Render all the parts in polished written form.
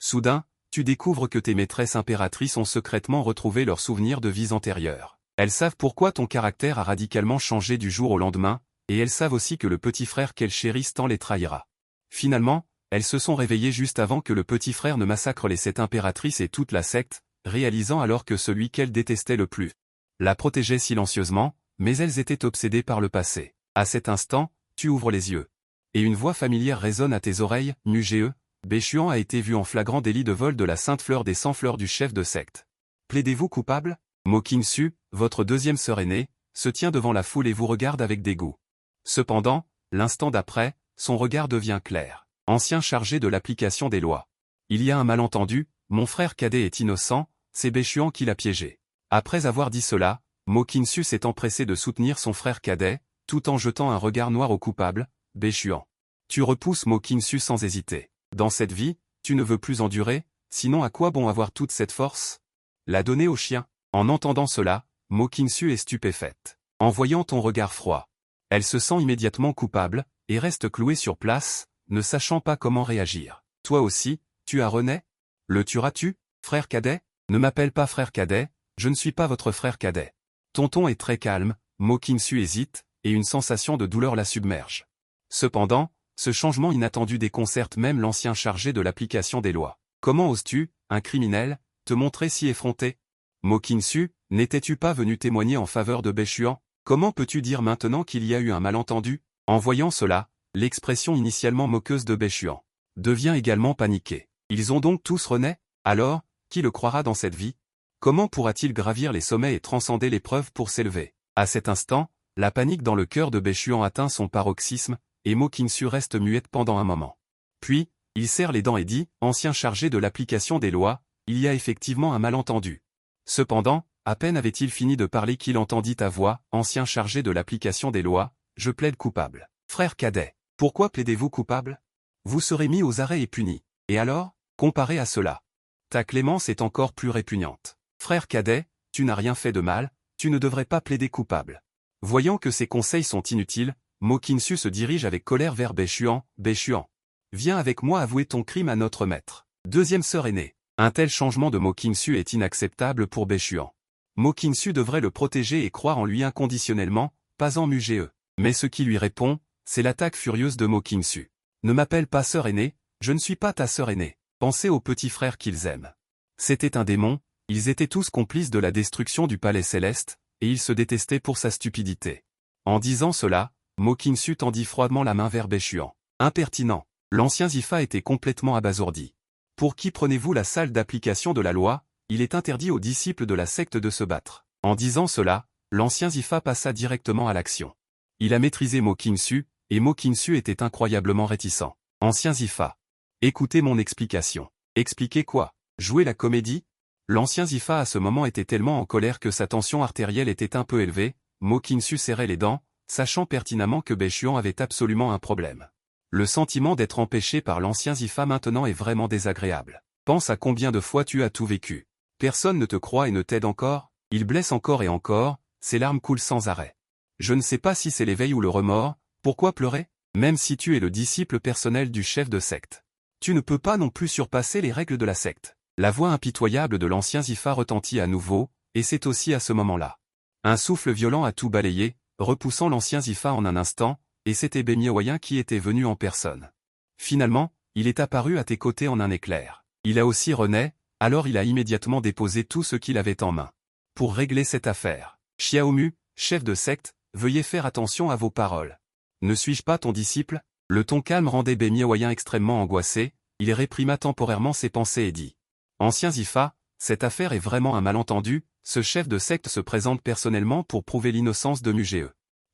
Soudain, tu découvres que tes maîtresses impératrices ont secrètement retrouvé leurs souvenirs de vies antérieures. Elles savent pourquoi ton caractère a radicalement changé du jour au lendemain, et elles savent aussi que le petit frère qu'elles chérissent tant les trahira. Finalement, elles se sont réveillées juste avant que le petit frère ne massacre les 7 impératrices et toute la secte, réalisant alors que celui qu'elles détestaient le plus la protégeait silencieusement, mais elles étaient obsédées par le passé. À cet instant, tu ouvres les yeux. Et une voix familière résonne à tes oreilles, Mugé, Béchuan a été vu en flagrant délit de vol de la sainte fleur des 100 fleurs du chef de secte. Plaidez-vous coupable? Mokinsu, votre deuxième sœur aînée, se tient devant la foule et vous regarde avec dégoût. Cependant, l'instant d'après, son regard devient clair. Ancien chargé de l'application des lois. Il y a un malentendu, mon frère cadet est innocent, c'est Béchuan qui l'a piégé. Après avoir dit cela, Mokinsu s'est empressé de soutenir son frère cadet, tout en jetant un regard noir au coupable, Béchuan. Tu repousses Mokinsu sans hésiter. Dans cette vie, tu ne veux plus endurer, sinon à quoi bon avoir toute cette force? La donner au chien. En entendant cela, Mokinsu est stupéfaite. En voyant ton regard froid, elle se sent immédiatement coupable, et reste clouée sur place, ne sachant pas comment réagir. Toi aussi, tu as René? Le tueras-tu, frère cadet? Ne m'appelle pas frère cadet, je ne suis pas votre frère cadet. Tonton est très calme, Mokinsu hésite, et une sensation de douleur la submerge. Cependant, ce changement inattendu déconcerte même l'ancien chargé de l'application des lois. Comment oses-tu, un criminel, te montrer si effronté? Mokinsu, n'étais-tu pas venu témoigner en faveur de Béchuan? Comment peux-tu dire maintenant qu'il y a eu un malentendu? En voyant cela, l'expression initialement moqueuse de Béchuan devient également paniquée. Ils ont donc tous René? Alors, qui le croira dans cette vie? Comment pourra-t-il gravir les sommets et transcender l'épreuve pour s'élever? À cet instant, la panique dans le cœur de Béchuan atteint son paroxysme, et Mokinsu reste muette pendant un moment. Puis, il serre les dents et dit, ancien chargé de l'application des lois, il y a effectivement un malentendu. Cependant, à peine avait-il fini de parler qu'il entendit ta voix, ancien chargé de l'application des lois, je plaide coupable. Frère cadet, pourquoi plaidez-vous coupable? Vous serez mis aux arrêts et puni. Et alors, comparé à cela, ta clémence est encore plus répugnante. Frère cadet, tu n'as rien fait de mal, tu ne devrais pas plaider coupable. Voyant que ses conseils sont inutiles, Mokinsu se dirige avec colère vers Béchuan. Béchuan, viens avec moi avouer ton crime à notre maître. Deuxième sœur aînée. Un tel changement de Mokinsu est inacceptable pour Béchuan. Mokinsu devrait le protéger et croire en lui inconditionnellement, pas en Mugé. Mais ce qui lui répond, c'est l'attaque furieuse de Mokinsu. Ne m'appelle pas sœur aînée, je ne suis pas ta sœur aînée. Pensez aux petits frères qu'ils aiment. C'était un démon, ils étaient tous complices de la destruction du palais céleste, et ils se détestaient pour sa stupidité. En disant cela, Mokinsu tendit froidement la main vers Béchuan. Impertinent. L'ancien Zifa était complètement abasourdi. Pour qui prenez-vous la salle d'application de la loi? Il est interdit aux disciples de la secte de se battre. En disant cela, l'ancien Zifa passa directement à l'action. Il a maîtrisé Mokinsu, et Mokinsu était incroyablement réticent. Ancien Zifa. Écoutez mon explication. Expliquez quoi? Jouer la comédie? L'ancien Zifa à ce moment était tellement en colère que sa tension artérielle était un peu élevée, Mokinsu serrait les dents, sachant pertinemment que Béchuan avait absolument un problème. Le sentiment d'être empêché par l'ancien Zifa maintenant est vraiment désagréable. Pense à combien de fois tu as tout vécu. Personne ne te croit et ne t'aide encore, il blesse encore et encore, ses larmes coulent sans arrêt. Je ne sais pas si c'est l'éveil ou le remords, pourquoi pleurer? Même si tu es le disciple personnel du chef de secte. Tu ne peux pas non plus surpasser les règles de la secte. La voix impitoyable de l'ancien Zifa retentit à nouveau, et c'est aussi à ce moment-là. Un souffle violent a tout balayé, repoussant l'ancien Zifa en un instant, et c'était Bémiaoyen qui était venu en personne. Finalement, il est apparu à tes côtés en un éclair. Il a aussi René, alors il a immédiatement déposé tout ce qu'il avait en main. Pour régler cette affaire. Xiaomu, chef de secte, veuillez faire attention à vos paroles. Ne suis-je pas ton disciple? Le ton calme rendait Bémiaoyen extrêmement angoissé, il réprima temporairement ses pensées et dit. Ancien Zifa, cette affaire est vraiment un malentendu, ce chef de secte se présente personnellement pour prouver l'innocence de Mugé.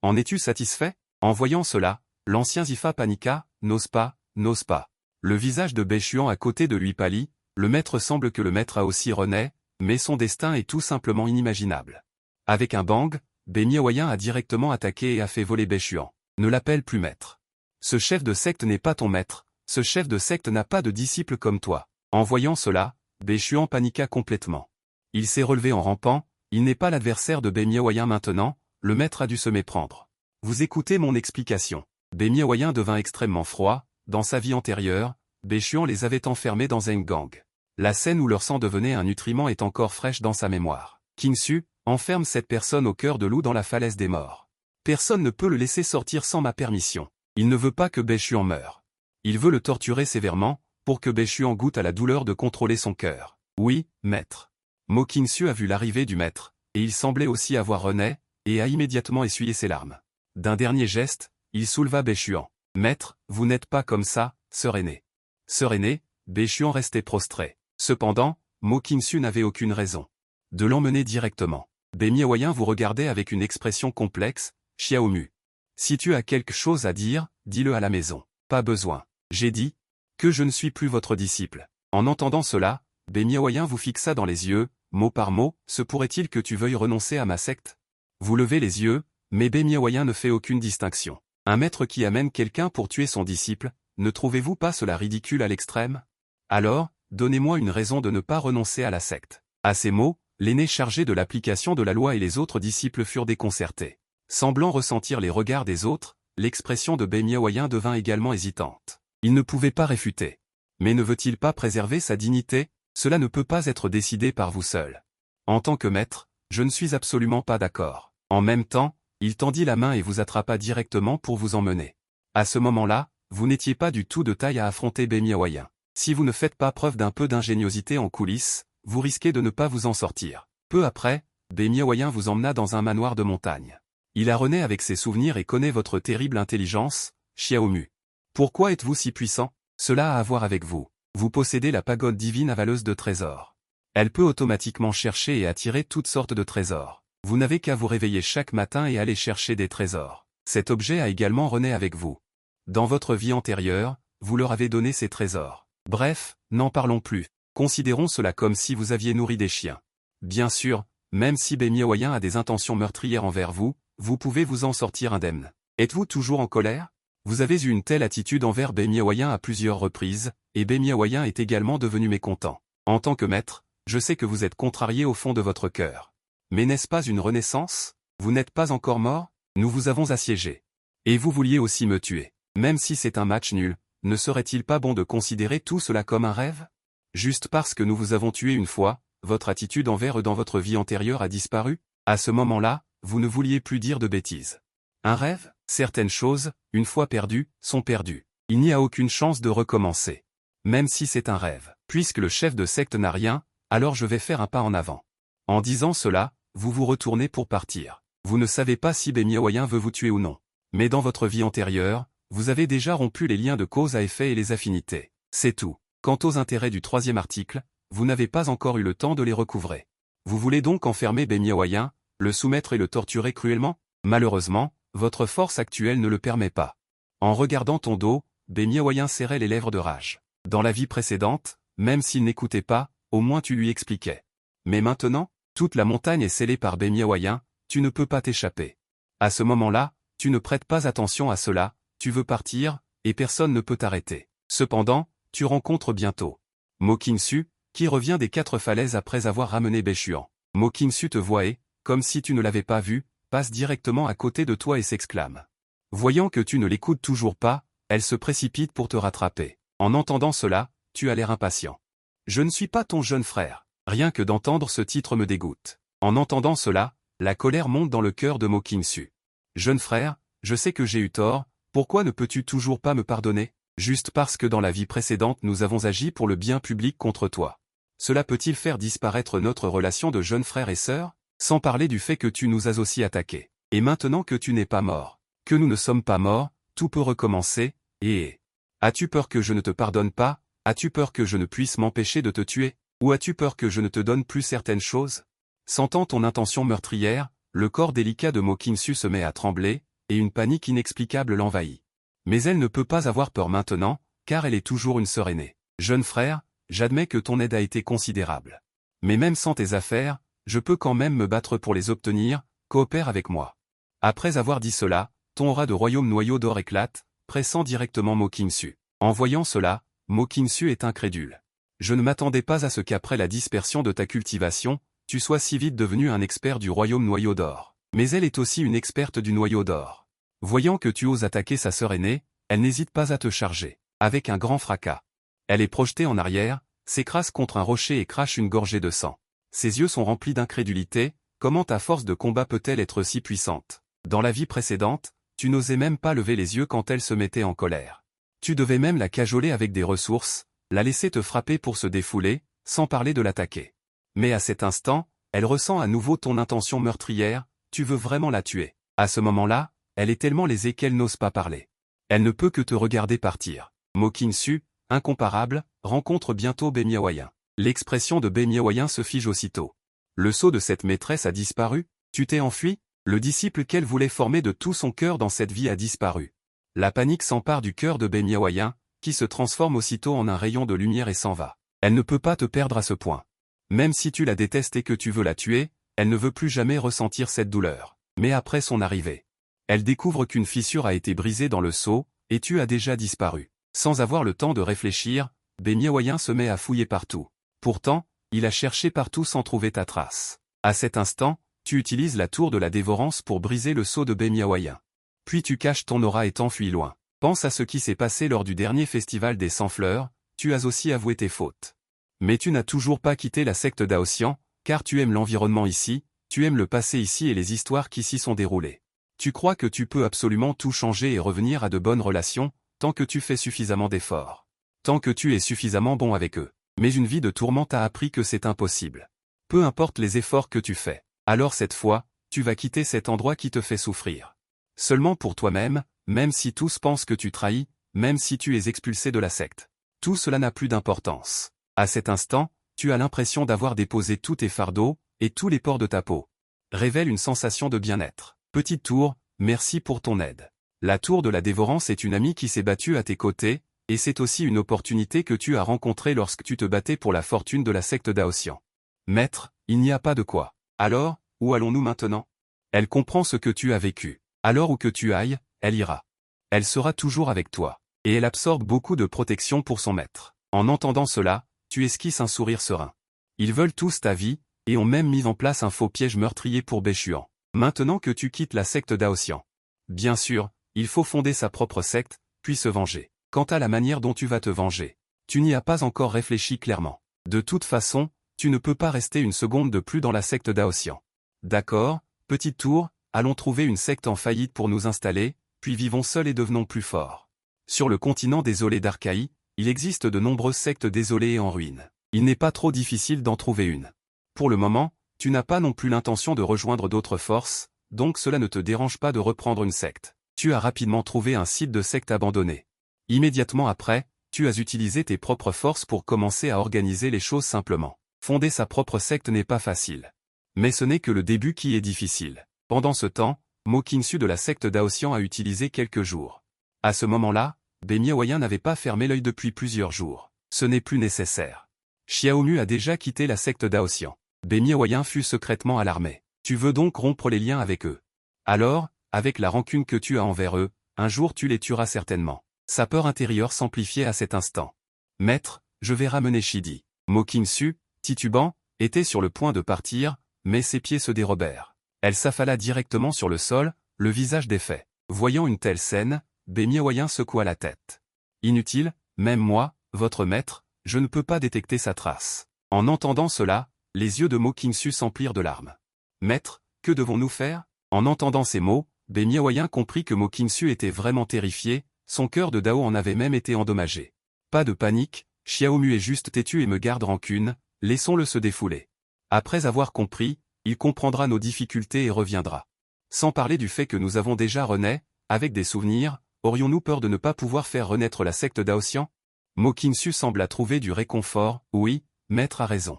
En es-tu satisfait? En voyant cela, l'ancien Zifa paniqua, n'ose pas, n'ose pas. Le visage de Béchuan à côté de lui pâlit, le maître semble que le maître a aussi René, mais son destin est tout simplement inimaginable. Avec un bang, Bémiaoyen a directement attaqué et a fait voler Béchuan. Ne l'appelle plus maître. Ce chef de secte n'est pas ton maître, ce chef de secte n'a pas de disciple comme toi. En voyant cela, Béchuan paniqua complètement. Il s'est relevé en rampant, il n'est pas l'adversaire de Bémiaoyen maintenant, le maître a dû se méprendre. Vous écoutez mon explication. Bémiaoyen devint extrêmement froid, dans sa vie antérieure, Bechuan les avait enfermés dans Gang. La scène où leur sang devenait un nutriment est encore fraîche dans sa mémoire. Qingsu enferme cette personne au cœur de loup dans la falaise des morts. Personne ne peut le laisser sortir sans ma permission. Il ne veut pas que Bechuan meure. Il veut le torturer sévèrement, pour que Bechuan goûte à la douleur de contrôler son cœur. Oui, maître. Mo Qingsu a vu l'arrivée du maître, et il semblait aussi avoir rené, et a immédiatement essuyé ses larmes. D'un dernier geste, il souleva Bechuan. Maître, vous n'êtes pas comme ça, sœur aînée. Sœur aînée, Bechuan restait prostré. Cependant, Mo Qingsu n'avait aucune raison de l'emmener directement. Miaoyan vous regardait avec une expression complexe, Xiaomu. Si tu as quelque chose à dire, dis-le à la maison. Pas besoin. J'ai dit que je ne suis plus votre disciple. En entendant cela, Miaoyan vous fixa dans les yeux, mot par mot, se pourrait-il que tu veuilles renoncer à ma secte? Vous levez les yeux, mais Miaoyan ne fait aucune distinction. Un maître qui amène quelqu'un pour tuer son disciple, ne trouvez-vous pas cela ridicule à l'extrême? Alors, donnez-moi une raison de ne pas renoncer à la secte. À ces mots, l'aîné chargé de l'application de la loi et les autres disciples furent déconcertés. Semblant ressentir les regards des autres, l'expression de Miaoyan devint également hésitante. Il ne pouvait pas réfuter. Mais ne veut-il pas préserver sa dignité? Cela ne peut pas être décidé par vous seul. En tant que maître, je ne suis absolument pas d'accord. En même temps, il tendit la main et vous attrapa directement pour vous emmener. À ce moment-là, vous n'étiez pas du tout de taille à affronter Miaoyan. Si vous ne faites pas preuve d'un peu d'ingéniosité en coulisses, vous risquez de ne pas vous en sortir. Peu après, Miaoyan vous emmena dans un manoir de montagne. Il a rené avec ses souvenirs et connaît votre terrible intelligence, Xiaomu. Pourquoi êtes-vous si puissant? Cela a à voir avec vous. Vous possédez la pagode divine avaleuse de trésors. Elle peut automatiquement chercher et attirer toutes sortes de trésors. Vous n'avez qu'à vous réveiller chaque matin et aller chercher des trésors. Cet objet a également rené avec vous. Dans votre vie antérieure, vous leur avez donné ces trésors. Bref, n'en parlons plus. Considérons cela comme si vous aviez nourri des chiens. Bien sûr, même si Miaoyan a des intentions meurtrières envers vous, vous pouvez vous en sortir indemne. Êtes-vous toujours en colère? Vous avez eu une telle attitude envers Miaoyan à plusieurs reprises, et Miaoyan est également devenu mécontent. En tant que maître, je sais que vous êtes contrarié au fond de votre cœur. Mais n'est-ce pas une renaissance? Vous n'êtes pas encore mort? Nous vous avons assiégé. Et vous vouliez aussi me tuer. Même si c'est un match nul, ne serait-il pas bon de considérer tout cela comme un rêve? Juste parce que nous vous avons tué une fois, votre attitude envers eux dans votre vie antérieure a disparu? À ce moment-là, vous ne vouliez plus dire de bêtises. Un rêve? Certaines choses, une fois perdues, sont perdues. Il n'y a aucune chance de recommencer. Même si c'est un rêve. Puisque le chef de secte n'a rien, alors je vais faire un pas en avant. En disant cela, vous vous retournez pour partir. Vous ne savez pas si Miaoyan veut vous tuer ou non. Mais dans votre vie antérieure, vous avez déjà rompu les liens de cause à effet et les affinités. C'est tout. Quant aux intérêts du troisième article, vous n'avez pas encore eu le temps de les recouvrer. Vous voulez donc enfermer Miaoyan, le soumettre et le torturer cruellement? Malheureusement, votre force actuelle ne le permet pas. En regardant ton dos, Miaoyan serrait les lèvres de rage. Dans la vie précédente, même s'il n'écoutait pas, au moins tu lui expliquais. Mais maintenant, toute la montagne est scellée par Miaoyan, tu ne peux pas t'échapper. À ce moment-là, tu ne prêtes pas attention à cela, tu veux partir, et personne ne peut t'arrêter. Cependant, tu rencontres bientôt Mo Qingsu, qui revient des 4 falaises après avoir ramené Bechuan. Mo Qingsu te voit et, comme si tu ne l'avais pas vu, passe directement à côté de toi et s'exclame. Voyant que tu ne l'écoutes toujours pas, elle se précipite pour te rattraper. En entendant cela, tu as l'air impatient. Je ne suis pas ton jeune frère. Rien que d'entendre ce titre me dégoûte. En entendant cela, la colère monte dans le cœur de Mo Qingsu. Jeune frère, je sais que j'ai eu tort, pourquoi ne peux-tu toujours pas me pardonner? Juste parce que dans la vie précédente nous avons agi pour le bien public contre toi. Cela peut-il faire disparaître notre relation de jeunes frères et sœurs? Sans parler du fait que tu nous as aussi attaqués. Et maintenant que tu n'es pas mort, que nous ne sommes pas morts, tout peut recommencer, et... As-tu peur que je ne te pardonne pas? As-tu peur que je ne puisse m'empêcher de te tuer? Ou as-tu peur que je ne te donne plus certaines choses? Sentant ton intention meurtrière, le corps délicat de Mo Qingsu se met à trembler, et une panique inexplicable l'envahit. Mais elle ne peut pas avoir peur maintenant, car elle est toujours une sœur aînée. Jeune frère, j'admets que ton aide a été considérable. Mais même sans tes affaires, je peux quand même me battre pour les obtenir, coopère avec moi. Après avoir dit cela, ton aura de royaume noyau d'or éclate, pressant directement Mo Qingsu. En voyant cela, Mo Qingsu est incrédule. Je ne m'attendais pas à ce qu'après la dispersion de ta cultivation, tu sois si vite devenu un expert du royaume noyau d'or. Mais elle est aussi une experte du noyau d'or. Voyant que tu oses attaquer sa sœur aînée, elle n'hésite pas à te charger. Avec un grand fracas. Elle est projetée en arrière, s'écrase contre un rocher et crache une gorgée de sang. Ses yeux sont remplis d'incrédulité, comment ta force de combat peut-elle être si puissante? Dans la vie précédente, tu n'osais même pas lever les yeux quand elle se mettait en colère. Tu devais même la cajoler avec des ressources, la laisser te frapper pour se défouler, sans parler de l'attaquer. Mais à cet instant, elle ressent à nouveau ton intention meurtrière, tu veux vraiment la tuer. À ce moment-là, elle est tellement lésée qu'elle n'ose pas parler. Elle ne peut que te regarder partir. Mo Qingsu, incomparable, rencontre bientôt Be Miaoyan. L'expression de Be Miaoyan se fige aussitôt. Le sceau de cette maîtresse a disparu, tu t'es enfui? Le disciple qu'elle voulait former de tout son cœur dans cette vie a disparu. La panique s'empare du cœur de Be Miaoyan, qui se transforme aussitôt en un rayon de lumière et s'en va. Elle ne peut pas te perdre à ce point. Même si tu la détestes et que tu veux la tuer, elle ne veut plus jamais ressentir cette douleur. Mais après son arrivée, elle découvre qu'une fissure a été brisée dans le sceau, et tu as déjà disparu. Sans avoir le temps de réfléchir, Be Miaoyan se met à fouiller partout. Pourtant, il a cherché partout sans trouver ta trace. À cet instant, tu utilises la tour de la dévorance pour briser le sceau de Be Miaoyan. Puis tu caches ton aura et t'enfuis loin. Pense à ce qui s'est passé lors du dernier festival des 100 fleurs, tu as aussi avoué tes fautes. Mais tu n'as toujours pas quitté la secte Daoxian, car tu aimes l'environnement ici, tu aimes le passé ici et les histoires qui s'y sont déroulées. Tu crois que tu peux absolument tout changer et revenir à de bonnes relations, tant que tu fais suffisamment d'efforts. Tant que tu es suffisamment bon avec eux. Mais une vie de tourment t'a appris que c'est impossible. Peu importe les efforts que tu fais. Alors cette fois, tu vas quitter cet endroit qui te fait souffrir. Seulement pour toi-même, même si tous pensent que tu trahis, même si tu es expulsé de la secte. Tout cela n'a plus d'importance. À cet instant, tu as l'impression d'avoir déposé tous tes fardeaux, et tous les pores de ta peau. Révèle une sensation de bien-être. Petite tour, merci pour ton aide. La tour de la dévorance est une amie qui s'est battue à tes côtés, et c'est aussi une opportunité que tu as rencontrée lorsque tu te battais pour la fortune de la secte Daoxian. Maître, il n'y a pas de quoi. Alors, où allons-nous maintenant? Elle comprend ce que tu as vécu. Alors où que tu ailles, elle ira. Elle sera toujours avec toi. Et elle absorbe beaucoup de protection pour son maître. En entendant cela, tu esquisses un sourire serein. Ils veulent tous ta vie, et ont même mis en place un faux piège meurtrier pour Bechuan. Maintenant que tu quittes la secte Daoxian. Bien sûr, il faut fonder sa propre secte, puis se venger. Quant à la manière dont tu vas te venger, tu n'y as pas encore réfléchi clairement. De toute façon, tu ne peux pas rester une seconde de plus dans la secte Daoxian. D'accord, petite tour, allons trouver une secte en faillite pour nous installer, puis vivons seuls et devenons plus forts. Sur le continent désolé d'Archaï, il existe de nombreuses sectes désolées et en ruine. Il n'est pas trop difficile d'en trouver une. Pour le moment, tu n'as pas non plus l'intention de rejoindre d'autres forces, donc cela ne te dérange pas de reprendre une secte. Tu as rapidement trouvé un site de secte abandonné. Immédiatement après, tu as utilisé tes propres forces pour commencer à organiser les choses simplement. Fonder sa propre secte n'est pas facile. Mais ce n'est que le début qui est difficile. Pendant ce temps, Mo Qingsu de la secte Daoxian a utilisé quelques jours. À ce moment-là, Be Miaoyan n'avait pas fermé l'œil depuis plusieurs jours. Ce n'est plus nécessaire. Xiaomu a déjà quitté la secte Daoxian. Be Miaoyan fut secrètement alarmé. Tu veux donc rompre les liens avec eux. Alors, avec la rancune que tu as envers eux, un jour tu les tueras certainement. Sa peur intérieure s'amplifiait à cet instant. Maître, je vais ramener Shidi. Mo Qingsu, titubant, était sur le point de partir, mais ses pieds se dérobèrent. Elle s'affala directement sur le sol, le visage défait. Voyant une telle scène, Be Miaoyan secoua la tête. Inutile, même moi, votre maître, je ne peux pas détecter sa trace. En entendant cela, les yeux de Mo Qingsu s'emplirent de larmes. Maître, que devons-nous faire? En entendant ces mots, Be Miaoyan comprit que Mo Qingsu était vraiment terrifié, son cœur de Dao en avait même été endommagé. Pas de panique, Xiaomu est juste têtu et me garde rancune, laissons-le se défouler. Après avoir compris, il comprendra nos difficultés et reviendra. Sans parler du fait que nous avons déjà renaît, avec des souvenirs, aurions-nous peur de ne pas pouvoir faire renaître la secte Daoxian? Mo Qingsu sembla trouver du réconfort, oui, maître a raison.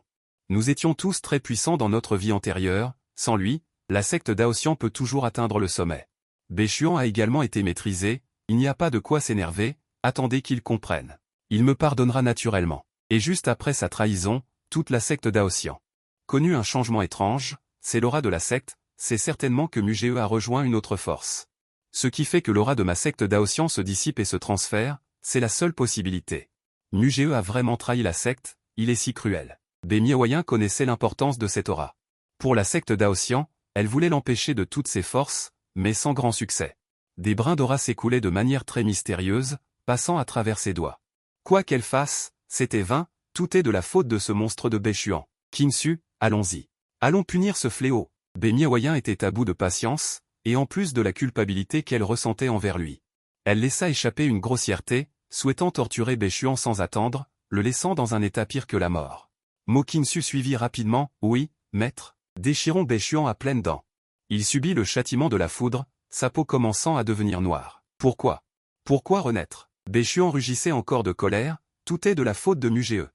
Nous étions tous très puissants dans notre vie antérieure, sans lui, la secte Daoxian peut toujours atteindre le sommet. Bechuan a également été maîtrisé, il n'y a pas de quoi s'énerver, attendez qu'il comprenne. Il me pardonnera naturellement. Et juste après sa trahison, toute la secte Daoxian connut un changement étrange, c'est l'aura de la secte, c'est certainement que Mughe a rejoint une autre force. Ce qui fait que l'aura de ma secte Daoxian se dissipe et se transfère, c'est la seule possibilité. Mughe a vraiment trahi la secte, il est si cruel. Be Miaoyan connaissait l'importance de cette aura. Pour la secte Daoxian, elle voulait l'empêcher de toutes ses forces, mais sans grand succès. Des brins d'aura s'écoulaient de manière très mystérieuse, passant à travers ses doigts. Quoi qu'elle fasse, c'était vain, tout est de la faute de ce monstre de Bae-Chuan. Qin-Su, allons-y. Allons punir ce fléau. Bae Miaoyan était à bout de patience, et en plus de la culpabilité qu'elle ressentait envers lui. Elle laissa échapper une grossièreté, souhaitant torturer Bae-Chuan sans attendre, le laissant dans un état pire que la mort. Mo Qin-Su suivit rapidement, oui, maître, déchirons Bae-Chuan à pleines dents. Il subit le châtiment de la foudre, sa peau commençant à devenir noire. Pourquoi? Pourquoi renaître? Bae-Chuan rugissait encore de colère, tout est de la faute de Muge.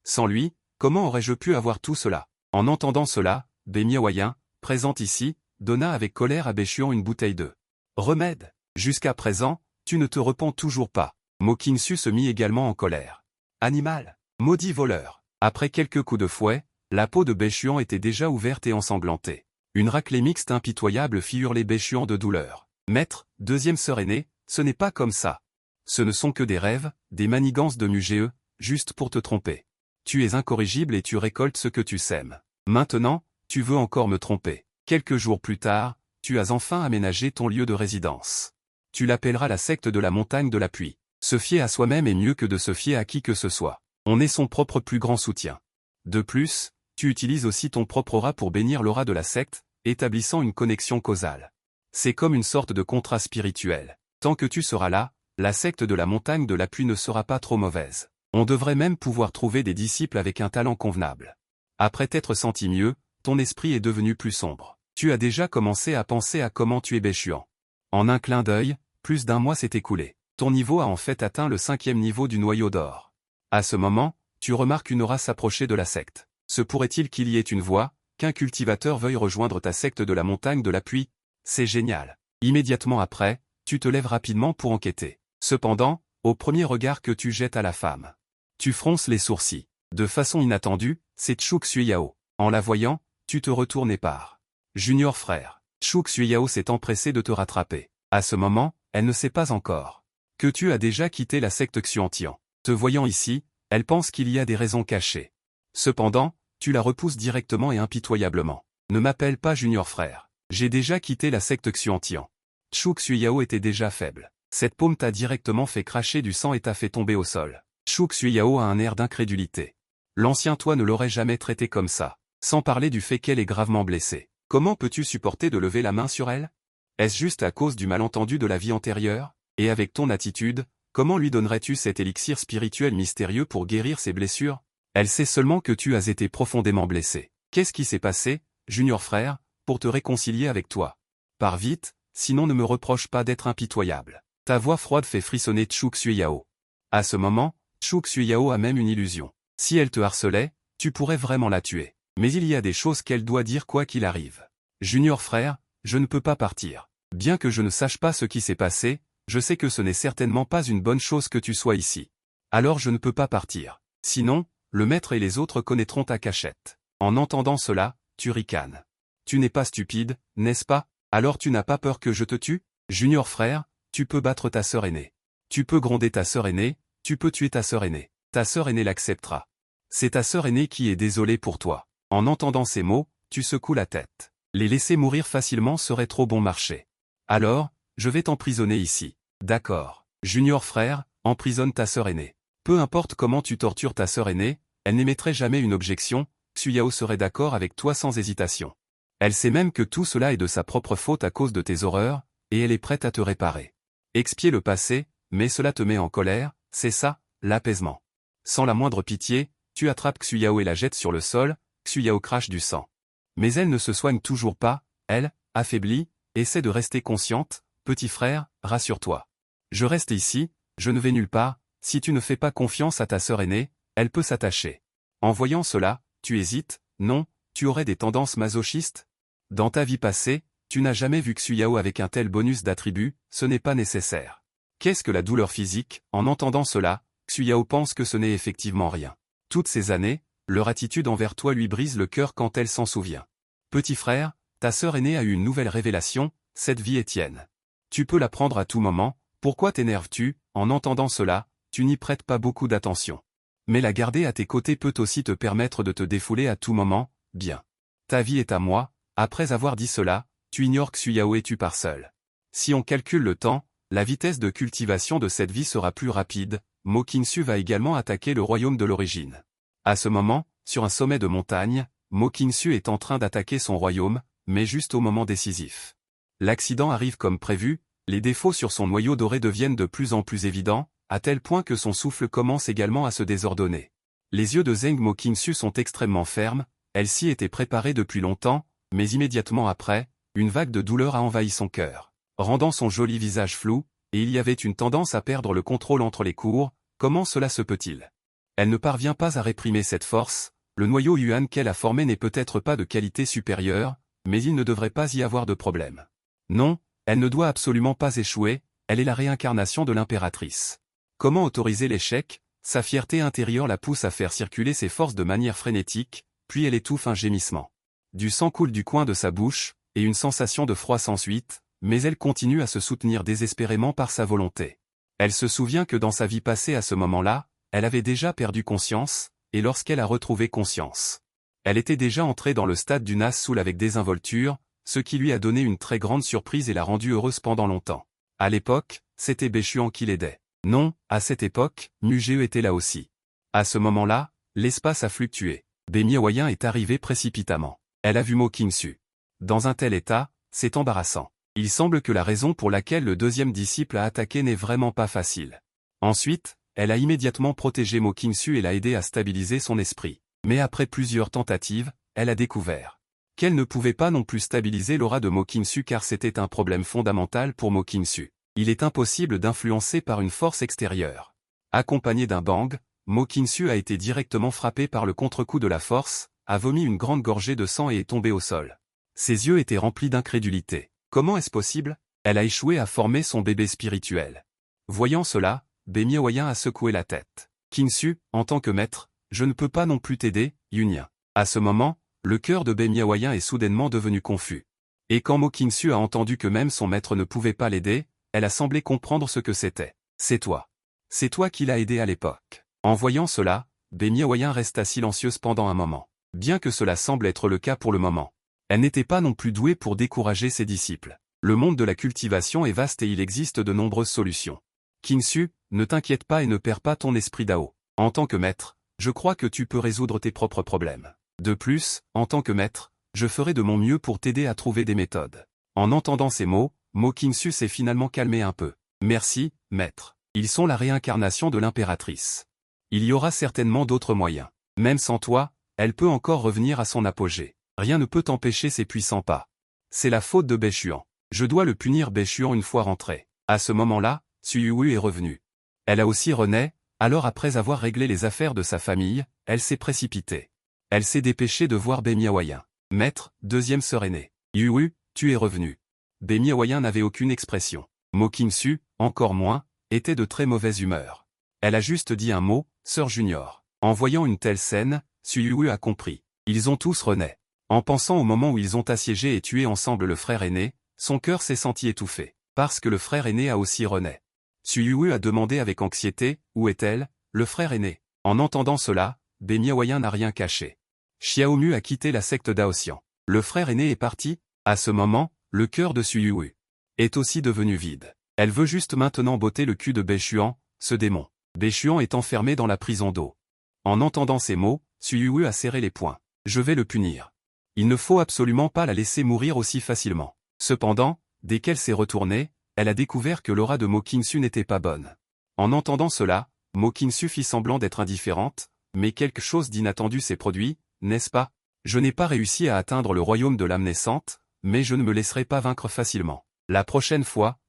Sans lui, comment aurais-je pu avoir tout cela? En entendant cela, Bae Miaoyan, présente ici, donna avec colère à Bae-Chuan une bouteille de remède. Jusqu'à présent, tu ne te repens toujours pas. Mo Qin-Su se mit également en colère. Animal! Maudit voleur! Après quelques coups de fouet, la peau de Bae-Chuan était déjà ouverte et ensanglantée. Une raclée mixte impitoyable fit hurler Bae-Chuan de douleur. Maître, deuxième sœur aînée, ce n'est pas comme ça. Ce ne sont que des rêves, des manigances de Muge, juste pour te tromper. Tu es incorrigible et tu récoltes ce que tu sèmes. Maintenant, tu veux encore me tromper. Quelques jours plus tard, tu as enfin aménagé ton lieu de résidence. Tu l'appelleras la secte de la montagne de la pluie. Se fier à soi-même est mieux que de se fier à qui que ce soit. On est son propre plus grand soutien. De plus, tu utilises aussi ton propre aura pour bénir l'aura de la secte, établissant une connexion causale. C'est comme une sorte de contrat spirituel. Tant que tu seras là, la secte de la montagne de la pluie ne sera pas trop mauvaise. On devrait même pouvoir trouver des disciples avec un talent convenable. Après t'être senti mieux, ton esprit est devenu plus sombre. Tu as déjà commencé à penser à comment tuer Bae-Chuan. En un clin d'œil, plus d'un mois s'est écoulé. Ton niveau a en fait atteint le 5e niveau du noyau d'or. À ce moment, tu remarques une aura s'approcher de la secte. Se pourrait-il qu'il y ait une voie, qu'un cultivateur veuille rejoindre ta secte de la montagne de la pluie? C'est génial. Immédiatement après, tu te lèves rapidement pour enquêter. Cependant, au premier regard que tu jettes à la femme, tu fronces les sourcils. De façon inattendue, c'est Chu Xue-Yao. En la voyant, tu te retournes et pars. Junior frère. Chu Xue-Yao s'est empressé de te rattraper. À ce moment, elle ne sait pas encore que tu as déjà quitté la secte Xuantian. Te voyant ici, elle pense qu'il y a des raisons cachées. Cependant, tu la repousses directement et impitoyablement. Ne m'appelle pas Junior frère. J'ai déjà quitté la secte Xuantian. Chu Xue-Yao était déjà faible. Cette paume t'a directement fait cracher du sang et t'a fait tomber au sol. Chu Xue-Yao a un air d'incrédulité. L'ancien toi ne l'aurait jamais traité comme ça. Sans parler du fait qu'elle est gravement blessée. Comment peux-tu supporter de lever la main sur elle? Est-ce juste à cause du malentendu de la vie antérieure? Et avec ton attitude, comment lui donnerais-tu cet élixir spirituel mystérieux pour guérir ses blessures? Elle sait seulement que tu as été profondément blessé. Qu'est-ce qui s'est passé, Junior frère, pour te réconcilier avec toi? Pars vite, sinon ne me reproche pas d'être impitoyable. Ta voix froide fait frissonner Chu Xue-Yao. À ce moment, Chu Xue-Yao a même une illusion. Si elle te harcelait, tu pourrais vraiment la tuer. Mais il y a des choses qu'elle doit dire quoi qu'il arrive. Junior frère, je ne peux pas partir. Bien que je ne sache pas ce qui s'est passé, je sais que ce n'est certainement pas une bonne chose que tu sois ici. Alors je ne peux pas partir. Sinon, le maître et les autres connaîtront ta cachette. En entendant cela, tu ricanes. Tu n'es pas stupide, n'est-ce pas? Alors tu n'as pas peur que je te tue? Junior frère, tu peux battre ta sœur aînée. Tu peux gronder ta sœur aînée, tu peux tuer ta sœur aînée. Ta sœur aînée l'acceptera. C'est ta sœur aînée qui est désolée pour toi. En entendant ces mots, tu secoues la tête. Les laisser mourir facilement serait trop bon marché. Alors, je vais t'emprisonner ici. D'accord. Junior frère, emprisonne ta sœur aînée. Peu importe comment tu tortures ta sœur aînée, elle n'émettrait jamais une objection, Xue-Yao serait d'accord avec toi sans hésitation. Elle sait même que tout cela est de sa propre faute à cause de tes horreurs, et elle est prête à te réparer. Expier le passé, mais cela te met en colère, c'est ça, l'apaisement. Sans la moindre pitié, tu attrapes Xue-Yao et la jettes sur le sol, Xue-Yao crache du sang. Mais elle ne se soigne toujours pas, elle, affaiblie, essaie de rester consciente. Petit frère, rassure-toi. Je reste ici, je ne vais nulle part, si tu ne fais pas confiance à ta sœur aînée, elle peut s'attacher. En voyant cela, tu hésites, non, tu aurais des tendances masochistes? Dans ta vie passée, tu n'as jamais vu Xue-Yao avec un tel bonus d'attributs, ce n'est pas nécessaire. Qu'est-ce que la douleur physique? En entendant cela, Xue-Yao pense que ce n'est effectivement rien. Toutes ces années, leur attitude envers toi lui brise le cœur quand elle s'en souvient. Petit frère, ta sœur aînée a eu une nouvelle révélation, cette vie est tienne. Tu peux la prendre à tout moment, pourquoi t'énerves-tu? En entendant cela, tu n'y prêtes pas beaucoup d'attention. Mais la garder à tes côtés peut aussi te permettre de te défouler à tout moment, bien. Ta vie est à moi, après avoir dit cela, tu ignores Xue-Yao et tu pars seul. Si on calcule le temps, la vitesse de cultivation de cette vie sera plus rapide, Mo Qingxu va également attaquer le royaume de l'origine. À ce moment, sur un sommet de montagne, Mo Qingxu est en train d'attaquer son royaume, mais juste au moment décisif. L'accident arrive comme prévu, les défauts sur son noyau doré deviennent de plus en plus évidents, à tel point que son souffle commence également à se désordonner. Les yeux de Zheng Mo Qingxu sont extrêmement fermes, elle s'y était préparée depuis longtemps, mais immédiatement après, une vague de douleur a envahi son cœur, rendant son joli visage flou, et il y avait une tendance à perdre le contrôle entre les cours. Comment cela se peut-il? Elle ne parvient pas à réprimer cette force, le noyau Yuan qu'elle a formé n'est peut-être pas de qualité supérieure, mais il ne devrait pas y avoir de problème. Non, elle ne doit absolument pas échouer, elle est la réincarnation de l'impératrice. Comment autoriser l'échec? Sa fierté intérieure la pousse à faire circuler ses forces de manière frénétique, puis elle étouffe un gémissement. Du sang coule du coin de sa bouche, et une sensation de froid s'ensuit, mais elle continue à se soutenir désespérément par sa volonté. Elle se souvient que dans sa vie passée à ce moment-là, elle avait déjà perdu conscience, et lorsqu'elle a retrouvé conscience, elle était déjà entrée dans le stade du Nazgûl avec désinvolture, ce qui lui a donné une très grande surprise et l'a rendue heureuse pendant longtemps. À l'époque, c'était Bechuan qui l'aidait. Non, à cette époque, Mu-Ge était là aussi. À ce moment-là, l'espace a fluctué. Miaoyan est arrivé précipitamment. Elle a vu Mo Qingxu. Dans un tel état, c'est embarrassant. Il semble que la raison pour laquelle le deuxième disciple a attaqué n'est vraiment pas facile. Ensuite, elle a immédiatement protégé Mo Qingxu et l'a aidé à stabiliser son esprit. Mais après plusieurs tentatives, elle a découvert qu'elle ne pouvait pas non plus stabiliser l'aura de Mo Qingxu car c'était un problème fondamental pour Mo Qingxu. Il est impossible d'influencer par une force extérieure. Accompagné d'un bang, Mo Qingxu a été directement frappé par le contre-coup de la force, a vomi une grande gorgée de sang et est tombé au sol. Ses yeux étaient remplis d'incrédulité. Comment est-ce possible? Elle a échoué à former son bébé spirituel. Voyant cela, Miaoyan a secoué la tête. Qingxu, en tant que maître, je ne peux pas non plus t'aider, Yunyan. À ce moment, le cœur de Miaoyan est soudainement devenu confus. Et quand Mo Qingxu a entendu que même son maître ne pouvait pas l'aider, elle a semblé comprendre ce que c'était. C'est toi. C'est toi qui l'as aidé à l'époque. En voyant cela, Miaoyan resta silencieuse pendant un moment. Bien que cela semble être le cas pour le moment. Elle n'était pas non plus douée pour décourager ses disciples. Le monde de la cultivation est vaste et il existe de nombreuses solutions. Qingxu, ne t'inquiète pas et ne perds pas ton esprit Dao. En tant que maître, je crois que tu peux résoudre tes propres problèmes. De plus, en tant que maître, je ferai de mon mieux pour t'aider à trouver des méthodes. En entendant ces mots, Mo Qingxu s'est finalement calmé un peu. Merci, maître. Ils sont la réincarnation de l'impératrice. Il y aura certainement d'autres moyens. Même sans toi, elle peut encore revenir à son apogée. Rien ne peut empêcher ses puissants pas. C'est la faute de Bechuan. Je dois le punir Bechuan une fois rentré. À ce moment-là, Suyu est revenu. Elle a aussi renaît, alors après avoir réglé les affaires de sa famille, elle s'est précipitée. Elle s'est dépêchée de voir Miaoyan. Maître, deuxième sœur aînée. Yu, tu es revenu. Miaoyan n'avait aucune expression. Mo Qingxu, encore moins, était de très mauvaise humeur. Elle a juste dit un mot, sœur junior. En voyant une telle scène, Suyu a compris. Ils ont tous renaît. En pensant au moment où ils ont assiégé et tué ensemble le frère aîné, son cœur s'est senti étouffé. Parce que le frère aîné a aussi renaît. Suyu a demandé avec anxiété, où est-elle, le frère aîné? En entendant cela, Miaoyan n'a rien caché. Xiaomu a quitté la secte Daoxian. Le frère aîné est parti. À ce moment, le cœur de Suyu est aussi devenu vide. Elle veut juste maintenant botter le cul de Bechuan, ce démon. Bechuan est enfermé dans la prison d'eau. En entendant ces mots, Suyu a serré les poings. Je vais le punir. Il ne faut absolument pas la laisser mourir aussi facilement. Cependant, dès qu'elle s'est retournée, elle a découvert que l'aura de Mo Qingxu n'était pas bonne. En entendant cela, Mo Qingxu fit semblant d'être indifférente, mais quelque chose d'inattendu s'est produit, n'est-ce pas? Je n'ai pas réussi à atteindre le royaume de l'âme naissante, mais je ne me laisserai pas vaincre facilement. La prochaine fois,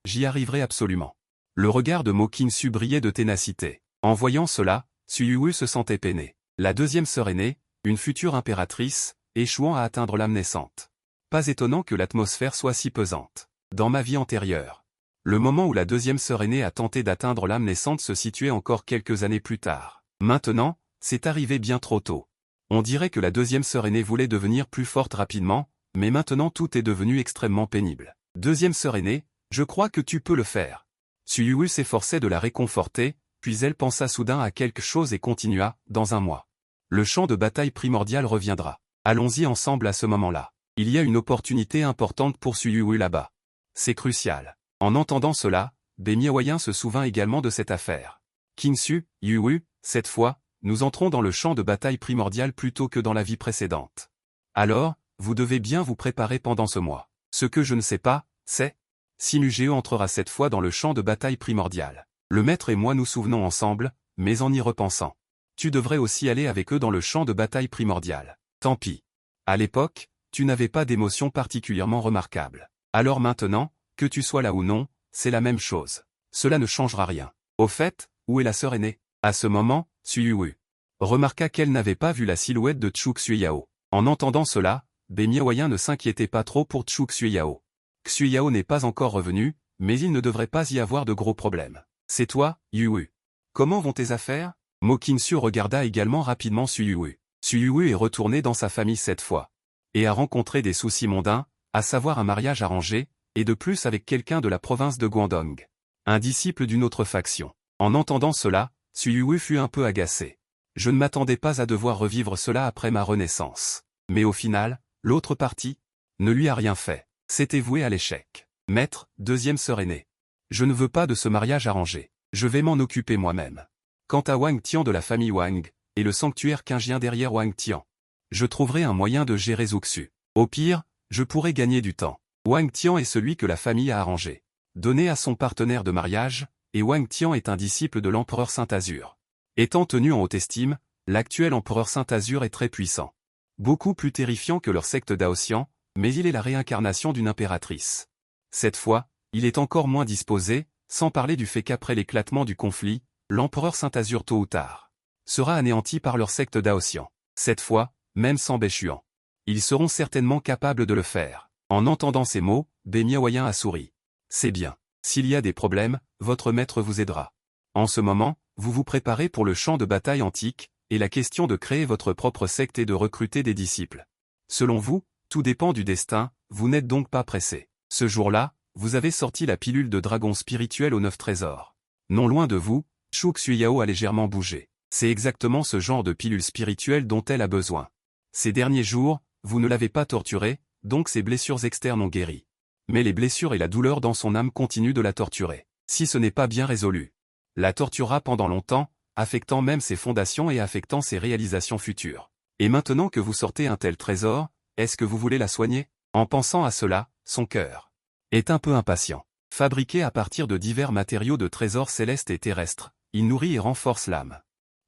j'y arriverai absolument. Le regard de Mo Qingxu brillait de ténacité. En voyant cela, Suyu se sentait peiné. La deuxième sœur aînée, une future impératrice, échouant à atteindre l'âme naissante. Pas étonnant que l'atmosphère soit si pesante. Dans ma vie antérieure, le moment où la deuxième sœur aînée a tenté d'atteindre l'âme naissante se situait encore quelques années plus tard. Maintenant, c'est arrivé bien trop tôt. On dirait que la deuxième sœur aînée voulait devenir plus forte rapidement, mais maintenant tout est devenu extrêmement pénible. Deuxième sœur aînée, je crois que tu peux le faire. Suyu s'efforçait de la réconforter, puis elle pensa soudain à quelque chose et continua, dans un mois. Le champ de bataille primordial reviendra. Allons-y ensemble à ce moment-là. Il y a une opportunité importante pour Suyu là-bas. C'est crucial. En entendant cela, Bei Miaoyan se souvint également de cette affaire. Qingxu, Yuwu, cette fois, nous entrons dans le champ de bataille primordial plutôt que dans la vie précédente. Alors, vous devez bien vous préparer pendant ce mois. Ce que je ne sais pas, c'est... Simugeo entrera cette fois dans le champ de bataille primordial. Le maître et moi nous souvenons ensemble, mais en y repensant. Tu devrais aussi aller avec eux dans le champ de bataille primordial. Tant pis. À l'époque, tu n'avais pas d'émotion particulièrement remarquable. Alors maintenant, que tu sois là ou non, c'est la même chose. Cela ne changera rien. Au fait, où est la sœur aînée? À ce moment, Suyuwu remarqua qu'elle n'avait pas vu la silhouette de Chu Xuyao. En entendant cela, Bei Miaoyan ne s'inquiétait pas trop pour Chu Xuyao. Xuyao n'est pas encore revenu, mais il ne devrait pas y avoir de gros problèmes. C'est toi, Yuwu. Comment vont tes affaires? Mo Qingxu regarda également rapidement Suyuwu. Suyuwu est retourné dans sa famille cette fois. Et a rencontré des soucis mondains, à savoir un mariage arrangé, et de plus avec quelqu'un de la province de Guangdong. Un disciple d'une autre faction. En entendant cela, Suyuwu fut un peu agacé. Je ne m'attendais pas à devoir revivre cela après ma renaissance. Mais au final, l'autre partie ne lui a rien fait. C'était voué à l'échec. Maître, deuxième sœur aînée. Je ne veux pas de ce mariage arrangé. Je vais m'en occuper moi-même. Quant à Wang Tian de la famille Wang, et le sanctuaire qingien derrière Wang Tian, je trouverai un moyen de gérer Zuxu. Au pire, je pourrai gagner du temps. Wang Tian est celui que la famille a arrangé. Donné à son partenaire de mariage, et Wang Tian est un disciple de l'empereur Saint-Azur. Étant tenu en haute estime, l'actuel empereur Saint-Azur est très puissant. Beaucoup plus terrifiant que leur secte Daoxian, mais il est la réincarnation d'une impératrice. Cette fois, il est encore moins disposé, sans parler du fait qu'après l'éclatement du conflit, l'empereur Saint-Azur tôt ou tard sera anéanti par leur secte Daoxian. Cette fois, même sans Bechuan. Ils seront certainement capables de le faire. En entendant ces mots, Bei Miaoyan a souri. C'est bien. S'il y a des problèmes, votre maître vous aidera. En ce moment, vous vous préparez pour le champ de bataille antique, et la question de créer votre propre secte et de recruter des disciples. Selon vous, tout dépend du destin, vous n'êtes donc pas pressé. Ce jour-là, vous avez sorti la pilule de dragon spirituel aux 9 trésors. Non loin de vous, Chu Xuyao a légèrement bougé. C'est exactement ce genre de pilule spirituelle dont elle a besoin. Ces derniers jours, vous ne l'avez pas torturée, donc ses blessures externes ont guéri. Mais les blessures et la douleur dans son âme continuent de la torturer. Si ce n'est pas bien résolu, la torturera pendant longtemps, affectant même ses fondations et affectant ses réalisations futures. Et maintenant que vous sortez un tel trésor, est-ce que vous voulez la soigner? En pensant à cela, son cœur est un peu impatient. Fabriqué à partir de divers matériaux de trésors célestes et terrestres, il nourrit et renforce l'âme.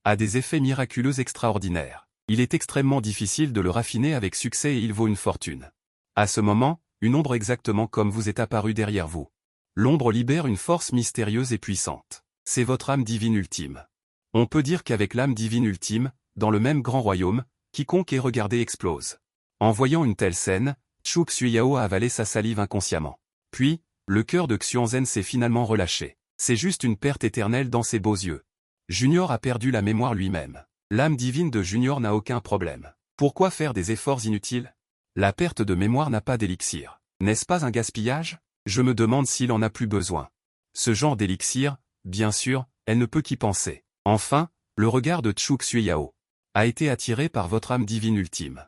A des effets miraculeux extraordinaires. Il est extrêmement difficile de le raffiner avec succès et il vaut une fortune. À ce moment, une ombre exactement comme vous est apparue derrière vous. L'ombre libère une force mystérieuse et puissante. C'est votre âme divine ultime. On peut dire qu'avec l'âme divine ultime, dans le même grand royaume, quiconque ait regardé explose. En voyant une telle scène, Chu Xuyao a avalé sa salive inconsciemment. Puis, le cœur de Xuanzhen s'est finalement relâché. C'est juste une perte éternelle dans ses beaux yeux. Junior a perdu la mémoire lui-même. L'âme divine de Junior n'a aucun problème. Pourquoi faire des efforts inutiles? La perte de mémoire n'a pas d'élixir. N'est-ce pas un gaspillage? Je me demande s'il en a plus besoin. Ce genre d'élixir, bien sûr, elle ne peut qu'y penser. Enfin, le regard de Chu Xuyao a été attiré par votre âme divine ultime.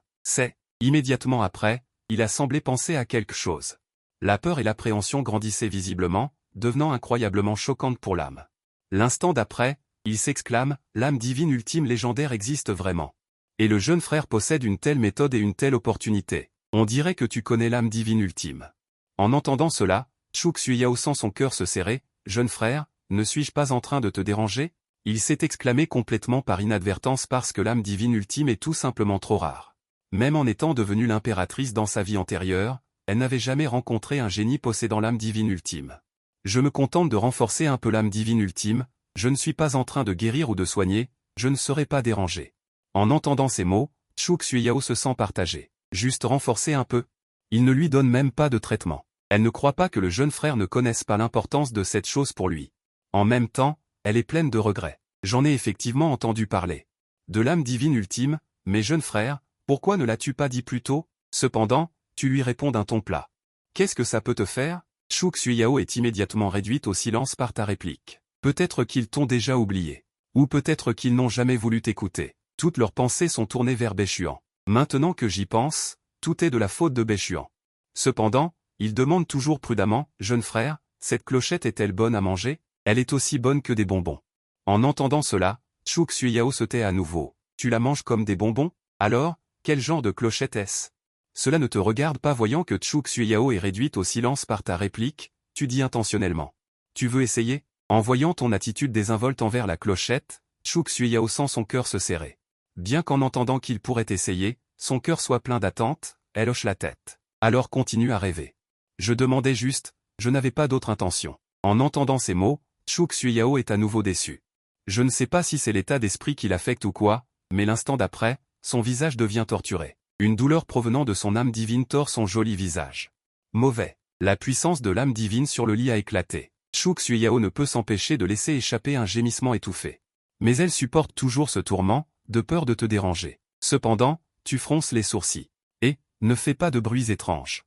Immédiatement après, il a semblé penser à quelque chose. La peur et l'appréhension grandissaient visiblement, devenant incroyablement choquantes pour l'âme. L'instant d'après, il s'exclame, l'âme divine ultime légendaire existe vraiment. Et le jeune frère possède une telle méthode et une telle opportunité. On dirait que tu connais l'âme divine ultime. En entendant cela, Chu Xuyao sent son cœur se serrer. Jeune frère, ne suis-je pas en train de te déranger? Il s'est exclamé complètement par inadvertance parce que l'âme divine ultime est tout simplement trop rare. Même en étant devenue l'impératrice dans sa vie antérieure, elle n'avait jamais rencontré un génie possédant l'âme divine ultime. Je me contente de renforcer un peu l'âme divine ultime, je ne suis pas en train de guérir ou de soigner, je ne serai pas dérangé. En entendant ces mots, Chu Xuyao se sent partagé. Juste renforcer un peu. Il ne lui donne même pas de traitement. Elle ne croit pas que le jeune frère ne connaisse pas l'importance de cette chose pour lui. En même temps, elle est pleine de regrets. J'en ai effectivement entendu parler. De l'âme divine ultime, mais jeune frère, pourquoi ne l'as-tu pas dit plus tôt? Cependant, tu lui réponds d'un ton plat. Qu'est-ce que ça peut te faire? Chu Xuyao est immédiatement réduite au silence par ta réplique. Peut-être qu'ils t'ont déjà oublié. Ou peut-être qu'ils n'ont jamais voulu t'écouter. Toutes leurs pensées sont tournées vers Bechuan. Maintenant que j'y pense, tout est de la faute de Bechuan. Cependant, il demande toujours prudemment, jeune frère, cette clochette est-elle bonne à manger? Elle est aussi bonne que des bonbons. En entendant cela, Chuk Suyao se tait à nouveau. Tu la manges comme des bonbons? Alors, quel genre de clochette est-ce? Cela ne te regarde pas voyant que Chuk Suyao est réduite au silence par ta réplique, tu dis intentionnellement. Tu veux essayer? En voyant ton attitude désinvolte envers la clochette, Chuk Suyao sent son cœur se serrer. Bien qu'en entendant qu'il pourrait essayer, son cœur soit plein d'attente, elle hoche la tête. Alors continue à rêver. Je demandais juste, je n'avais pas d'autre intention. En entendant ces mots, Chuk Suyao est à nouveau déçu. Je ne sais pas si c'est l'état d'esprit qui l'affecte ou quoi, mais l'instant d'après, son visage devient torturé. Une douleur provenant de son âme divine tord son joli visage. Mauvais. La puissance de l'âme divine sur le lit a éclaté. Chuk Suyao ne peut s'empêcher de laisser échapper un gémissement étouffé. Mais elle supporte toujours ce tourment, de peur de te déranger. Cependant, tu fronces les sourcils. Et, ne fais pas de bruits étranges.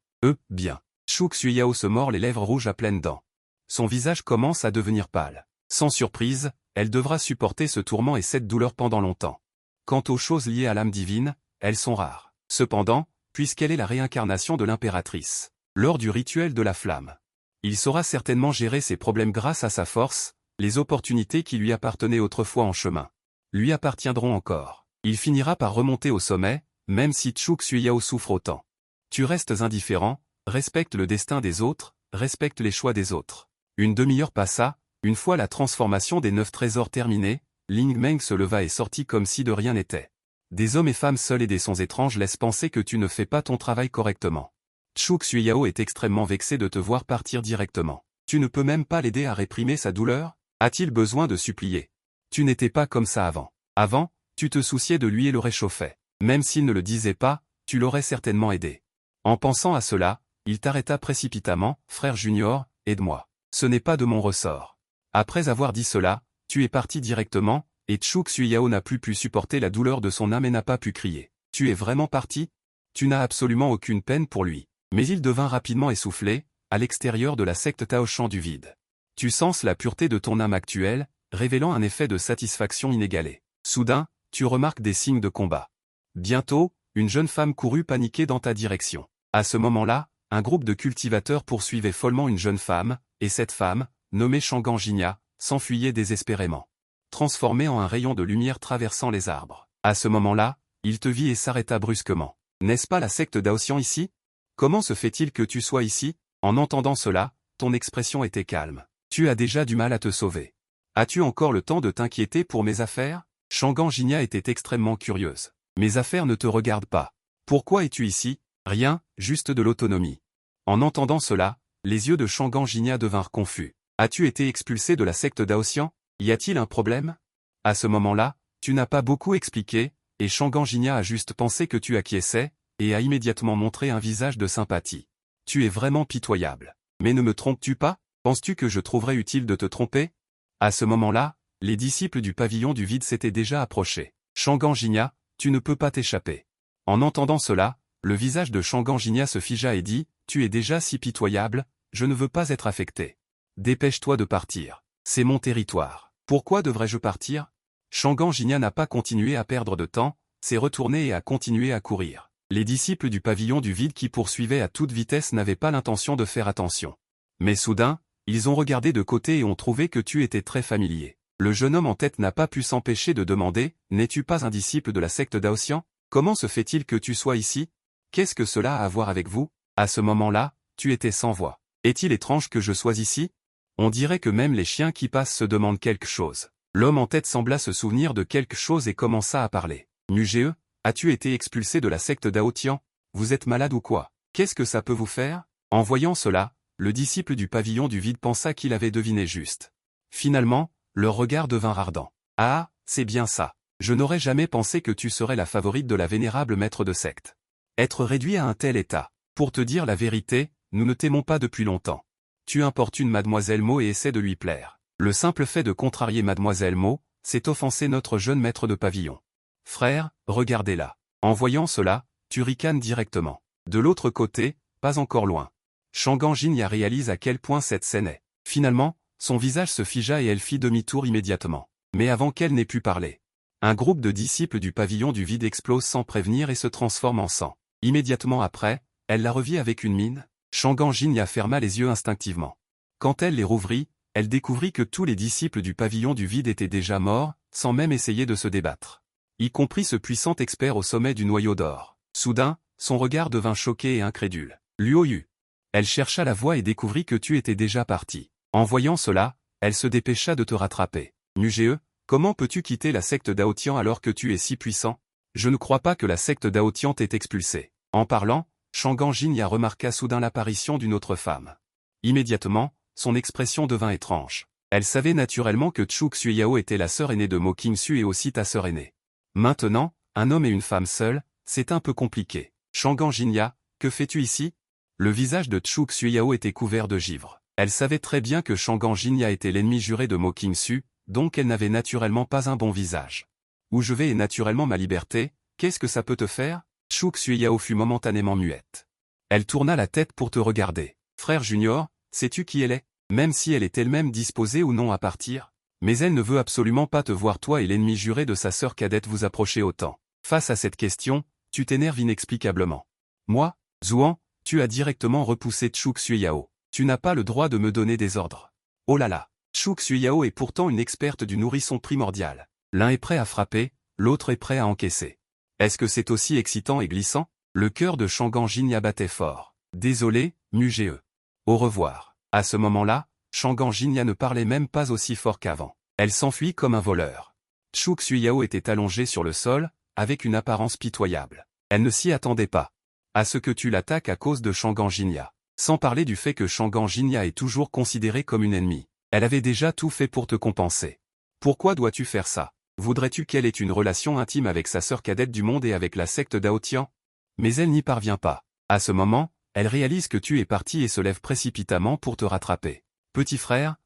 Bien. Chuk Suyao se mord les lèvres rouges à pleines dents. Son visage commence à devenir pâle. Sans surprise, elle devra supporter ce tourment et cette douleur pendant longtemps. Quant aux choses liées à l'âme divine, elles sont rares. Cependant, puisqu'elle est la réincarnation de l'impératrice, lors du rituel de la flamme, il saura certainement gérer ses problèmes grâce à sa force, les opportunités qui lui appartenaient autrefois en chemin lui appartiendront encore. Il finira par remonter au sommet, même si Chuk Suyao souffre autant. Tu restes indifférent, respecte le destin des autres, respecte les choix des autres. Une demi-heure passa, une fois la transformation des 9 trésors terminée, Ling Meng se leva et sortit comme si de rien n'était. Des hommes et femmes seuls et des sons étranges laissent penser que tu ne fais pas ton travail correctement. Chuk Suyao est extrêmement vexé de te voir partir directement. Tu ne peux même pas l'aider à réprimer sa douleur? A-t-il besoin de supplier? Tu n'étais pas comme ça avant. Avant, tu te souciais de lui et le réchauffais. Même s'il ne le disait pas, tu l'aurais certainement aidé. En pensant à cela, il t'arrêta précipitamment, frère Junior, aide-moi. Ce n'est pas de mon ressort. Après avoir dit cela, tu es parti directement, et Chuk Suyao n'a plus pu supporter la douleur de son âme et n'a pas pu crier. Tu es vraiment parti? Tu n'as absolument aucune peine pour lui. Mais il devint rapidement essoufflé, à l'extérieur de la secte Taoshan du vide. Tu sens la pureté de ton âme actuelle, révélant un effet de satisfaction inégalé. Soudain, tu remarques des signes de combat. Bientôt, une jeune femme courut paniquée dans ta direction. À ce moment-là, un groupe de cultivateurs poursuivait follement une jeune femme, et cette femme, nommée Shangan Jinya, s'enfuyait désespérément. Transformée en un rayon de lumière traversant les arbres. À ce moment-là, il te vit et s'arrêta brusquement. N'est-ce pas la secte Daoxian ici? Comment se fait-il que tu sois ici? En entendant cela, ton expression était calme. Tu as déjà du mal à te sauver. As-tu encore le temps de t'inquiéter pour mes affaires? Shangan Jinya était extrêmement curieuse. Mes affaires ne te regardent pas. Pourquoi es-tu ici? Rien, juste de l'autonomie. En entendant cela, les yeux de Shangan Jinya devinrent confus. As-tu été expulsé de la secte Daoxian? Y a-t-il un problème? À ce moment-là, tu n'as pas beaucoup expliqué, et Shangan Jinya a juste pensé que tu acquiesçais, et a immédiatement montré un visage de sympathie. Tu es vraiment pitoyable. Mais ne me trompes-tu pas? Penses-tu que je trouverais utile de te tromper? À ce moment-là, les disciples du pavillon du vide s'étaient déjà approchés. Shangan Jinya, tu ne peux pas t'échapper. En entendant cela, le visage de Shangan Jinya se figea et dit, tu es déjà si pitoyable, je ne veux pas être affecté. Dépêche-toi de partir. C'est mon territoire. Pourquoi devrais-je partir? Shangan Jinya n'a pas continué à perdre de temps, s'est retourné et a continué à courir. Les disciples du pavillon du vide qui poursuivaient à toute vitesse n'avaient pas l'intention de faire attention. Mais soudain, ils ont regardé de côté et ont trouvé que tu étais très familier. Le jeune homme en tête n'a pas pu s'empêcher de demander, n'es-tu pas un disciple de la secte Daoxian? Comment se fait-il que tu sois ici? Qu'est-ce que cela a à voir avec vous? À ce moment-là, tu étais sans voix. Est-il étrange que je sois ici? On dirait que même les chiens qui passent se demandent quelque chose. L'homme en tête sembla se souvenir de quelque chose et commença à parler. Mugee, as-tu été expulsé de la secte Daotian? Vous êtes malade ou quoi? Qu'est-ce que ça peut vous faire? En voyant cela, le disciple du pavillon du vide pensa qu'il avait deviné juste. Finalement, leur regard devint ardent. Ah, c'est bien ça. Je n'aurais jamais pensé que tu serais la favorite de la vénérable maître de secte. Être réduit à un tel état. Pour te dire la vérité, nous ne t'aimons pas depuis longtemps. Tu importunes Mademoiselle Mo et essaies de lui plaire. Le simple fait de contrarier Mademoiselle Mo, c'est offenser notre jeune maître de pavillon. Frère, regardez-la. En voyant cela, tu ricanes directement. De l'autre côté, pas encore loin. Shangan Jinya réalise à quel point cette scène est. Finalement, son visage se figea et elle fit demi-tour immédiatement. Mais avant qu'elle n'ait pu parler, un groupe de disciples du pavillon du vide explose sans prévenir et se transforme en sang. Immédiatement après, elle la revit avec une mine. Shangan Jinya ferma les yeux instinctivement. Quand elle les rouvrit, elle découvrit que tous les disciples du pavillon du vide étaient déjà morts, sans même essayer de se débattre. Y compris ce puissant expert au sommet du noyau d'or. Soudain, son regard devint choqué et incrédule. Luo Yu. Elle chercha la voie et découvrit que tu étais déjà parti. En voyant cela, elle se dépêcha de te rattraper. Mugee, comment peux-tu quitter la secte Daotian alors que tu es si puissant? Je ne crois pas que la secte Daotian t'ait expulsé. En parlant, Shangan Jinya remarqua soudain l'apparition d'une autre femme. Immédiatement, son expression devint étrange. Elle savait naturellement que Chu Xuyao était la sœur aînée de Mo Qingsu et aussi ta sœur aînée. Maintenant, un homme et une femme seuls, c'est un peu compliqué. Shangan Jinya, que fais-tu ici? Le visage de Chu Xuyao était couvert de givre. Elle savait très bien que Shangan Jinya était l'ennemi juré de Mo Qingsu, donc elle n'avait naturellement pas un bon visage. Où je vais est naturellement ma liberté, qu'est-ce que ça peut te faire? Chu Xuyao fut momentanément muette. Elle tourna la tête pour te regarder. Frère Junior, sais-tu qui elle est? Même si elle est elle-même disposée ou non à partir? Mais elle ne veut absolument pas te voir toi et l'ennemi juré de sa sœur cadette vous approcher autant. Face à cette question, tu t'énerves inexplicablement. Moi, Zhuan, tu as directement repoussé Chu Xuyao. Tu n'as pas le droit de me donner des ordres. Oh là là, Chu Xuyao est pourtant une experte du nourrisson primordial. L'un est prêt à frapper, l'autre est prêt à encaisser. Est-ce que c'est aussi excitant et glissant? Le cœur de Shangan Jinya battait fort. Désolé, Mugee. Au revoir. À ce moment-là, Shangan Jinya ne parlait même pas aussi fort qu'avant. Elle s'enfuit comme un voleur. Chu Xuyao était allongée sur le sol, avec une apparence pitoyable. Elle ne s'y attendait pas. À ce que tu l'attaques à cause de Shangan Jinya. Sans parler du fait que Shangan Jinya est toujours considérée comme une ennemie. Elle avait déjà tout fait pour te compenser. Pourquoi dois-tu faire ça? Voudrais-tu qu'elle ait une relation intime avec sa sœur cadette du monde et avec la secte Daotian? Mais elle n'y parvient pas. À ce moment, elle réalise que tu es parti et se lève précipitamment pour te rattraper. Petit frère,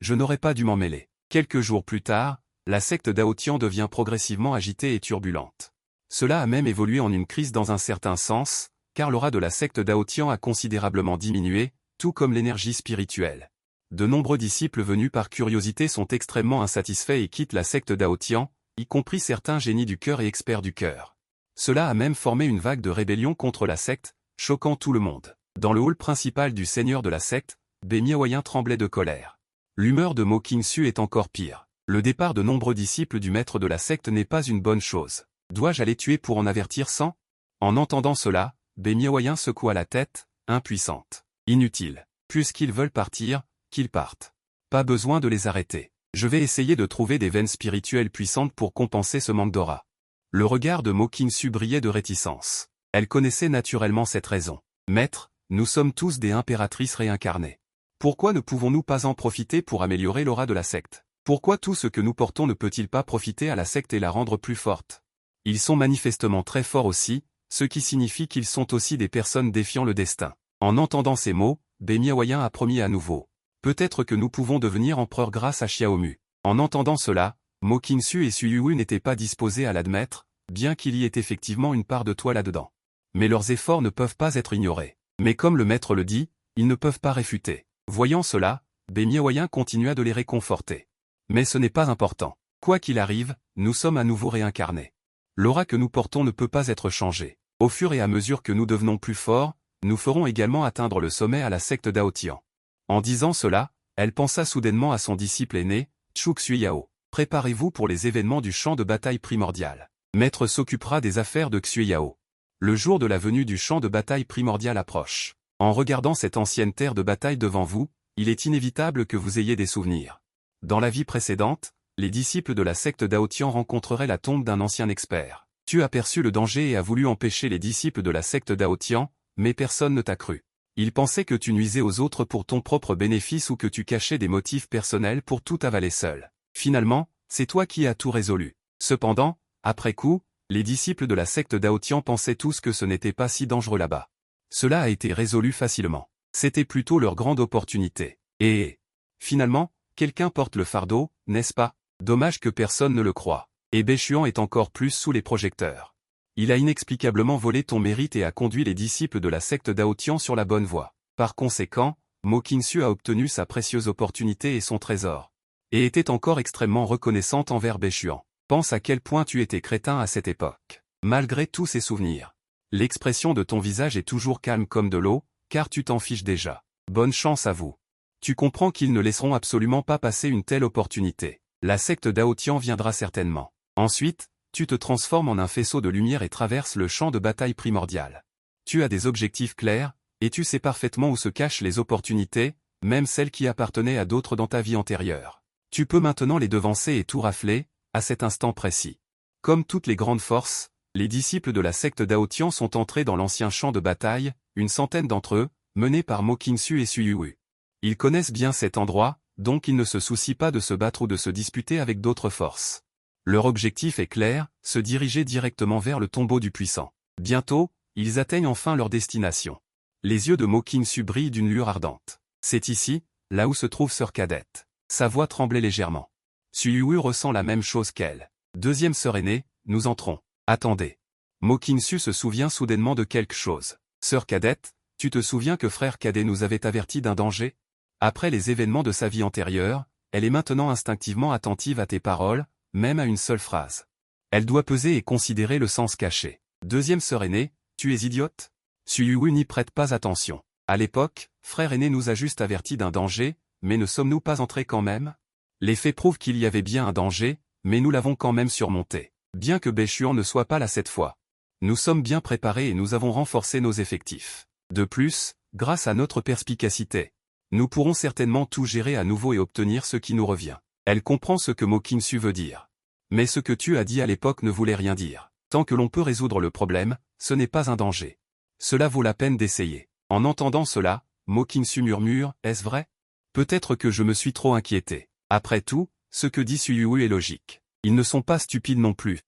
je n'aurais pas dû m'en mêler. Quelques jours plus tard, la secte Daotian devient progressivement agitée et turbulente. Cela a même évolué en une crise dans un certain sens, car l'aura de la secte Daotian a considérablement diminué, tout comme l'énergie spirituelle. De nombreux disciples venus par curiosité sont extrêmement insatisfaits et quittent la secte Daotian, y compris certains génies du cœur et experts du cœur. Cela a même formé une vague de rébellion contre la secte, choquant tout le monde. Dans le hall principal du seigneur de la secte, Bei Miaoyan tremblait de colère. L'humeur de Mo Qingsu est encore pire. Le départ de nombreux disciples du maître de la secte n'est pas une bonne chose. Dois-je aller tuer pour en avertir 100? En entendant cela, Bei Miaoyan secoua la tête, impuissante. Inutile. Puisqu'ils veulent partir, qu'ils partent. Pas besoin de les arrêter. Je vais essayer de trouver des veines spirituelles puissantes pour compenser ce manque d'aura. Le regard de Mo Qingsu brillait de réticence. Elle connaissait naturellement cette raison. Maître, nous sommes tous des impératrices réincarnées. Pourquoi ne pouvons-nous pas en profiter pour améliorer l'aura de la secte? Pourquoi tout ce que nous portons ne peut-il pas profiter à la secte et la rendre plus forte? Ils sont manifestement très forts aussi, ce qui signifie qu'ils sont aussi des personnes défiant le destin. En entendant ces mots, Bei Miaoyan a promis à nouveau. Peut-être que nous pouvons devenir empereurs grâce à Xiaomu. En entendant cela, Mo Qingsu et Suyuwu n'étaient pas disposés à l'admettre, bien qu'il y ait effectivement une part de toi là-dedans. Mais leurs efforts ne peuvent pas être ignorés. Mais comme le maître le dit, ils ne peuvent pas réfuter. Voyant cela, Bei Miaoyan continua de les réconforter. Mais ce n'est pas important. Quoi qu'il arrive, nous sommes à nouveau réincarnés. L'aura que nous portons ne peut pas être changée. Au fur et à mesure que nous devenons plus forts, nous ferons également atteindre le sommet à la secte Daotian. En disant cela, elle pensa soudainement à son disciple aîné, Chu Xuyao. Préparez-vous pour les événements du champ de bataille primordial. Maître s'occupera des affaires de Xuyao. Le jour de la venue du champ de bataille primordial approche. En regardant cette ancienne terre de bataille devant vous, il est inévitable que vous ayez des souvenirs. Dans la vie précédente, les disciples de la secte Daotian rencontreraient la tombe d'un ancien expert. Tu aperçus le danger et as voulu empêcher les disciples de la secte Daotian, mais personne ne t'a cru. Ils pensaient que tu nuisais aux autres pour ton propre bénéfice ou que tu cachais des motifs personnels pour tout avaler seul. Finalement, c'est toi qui as tout résolu. Cependant, après coup, les disciples de la secte Daotian pensaient tous que ce n'était pas si dangereux là-bas. Cela a été résolu facilement. C'était plutôt leur grande opportunité. Et finalement, quelqu'un porte le fardeau, n'est-ce pas? Dommage que personne ne le croie. Et Bechuan est encore plus sous les projecteurs. Il a inexplicablement volé ton mérite et a conduit les disciples de la secte Daotian sur la bonne voie. Par conséquent, Mo Qingsu a obtenu sa précieuse opportunité et son trésor. Et était encore extrêmement reconnaissante envers Bechuan. Pense à quel point tu étais crétin à cette époque. Malgré tous ces souvenirs. L'expression de ton visage est toujours calme comme de l'eau, car tu t'en fiches déjà. Bonne chance à vous. Tu comprends qu'ils ne laisseront absolument pas passer une telle opportunité. La secte Dao Tian viendra certainement. Ensuite, tu te transformes en un faisceau de lumière et traverses le champ de bataille primordial. Tu as des objectifs clairs, et tu sais parfaitement où se cachent les opportunités, même celles qui appartenaient à d'autres dans ta vie antérieure. Tu peux maintenant les devancer et tout rafler, à cet instant précis. Comme toutes les grandes forces, les disciples de la secte Dao Tian sont entrés dans l'ancien champ de bataille, une centaine d'entre eux, menés par Mo Qingxu et Suyu. Ils connaissent bien cet endroit, donc ils ne se soucient pas de se battre ou de se disputer avec d'autres forces. Leur objectif est clair, se diriger directement vers le tombeau du puissant. Bientôt, ils atteignent enfin leur destination. Les yeux de Mo Qingxu brillent d'une lueur ardente. C'est ici, là où se trouve Sœur Cadette. Sa voix tremblait légèrement. Suyu ressent la même chose qu'elle. Deuxième sœur aînée, nous entrons. Attendez. Mo Qingxu se souvient soudainement de quelque chose. Sœur Cadette, tu te souviens que frère cadet nous avait averti d'un danger? Après les événements de sa vie antérieure, elle est maintenant instinctivement attentive à tes paroles, même à une seule phrase. Elle doit peser et considérer le sens caché. Deuxième sœur aînée, tu es idiote? Suyu n'y prête pas attention. À l'époque, frère aîné nous a juste averti d'un danger, mais ne sommes-nous pas entrés quand même? Les faits prouvent qu'il y avait bien un danger, mais nous l'avons quand même surmonté. Bien que Bechuan ne soit pas là cette fois. Nous sommes bien préparés et nous avons renforcé nos effectifs. De plus, grâce à notre perspicacité, nous pourrons certainement tout gérer à nouveau et obtenir ce qui nous revient. Elle comprend ce que Mo Qingxu veut dire. Mais ce que tu as dit à l'époque ne voulait rien dire. Tant que l'on peut résoudre le problème, ce n'est pas un danger. Cela vaut la peine d'essayer. En entendant cela, Mo Qingxu murmure, est-ce vrai? Peut-être que je me suis trop inquiété. Après tout, ce que dit Suyu est logique. Ils ne sont pas stupides non plus.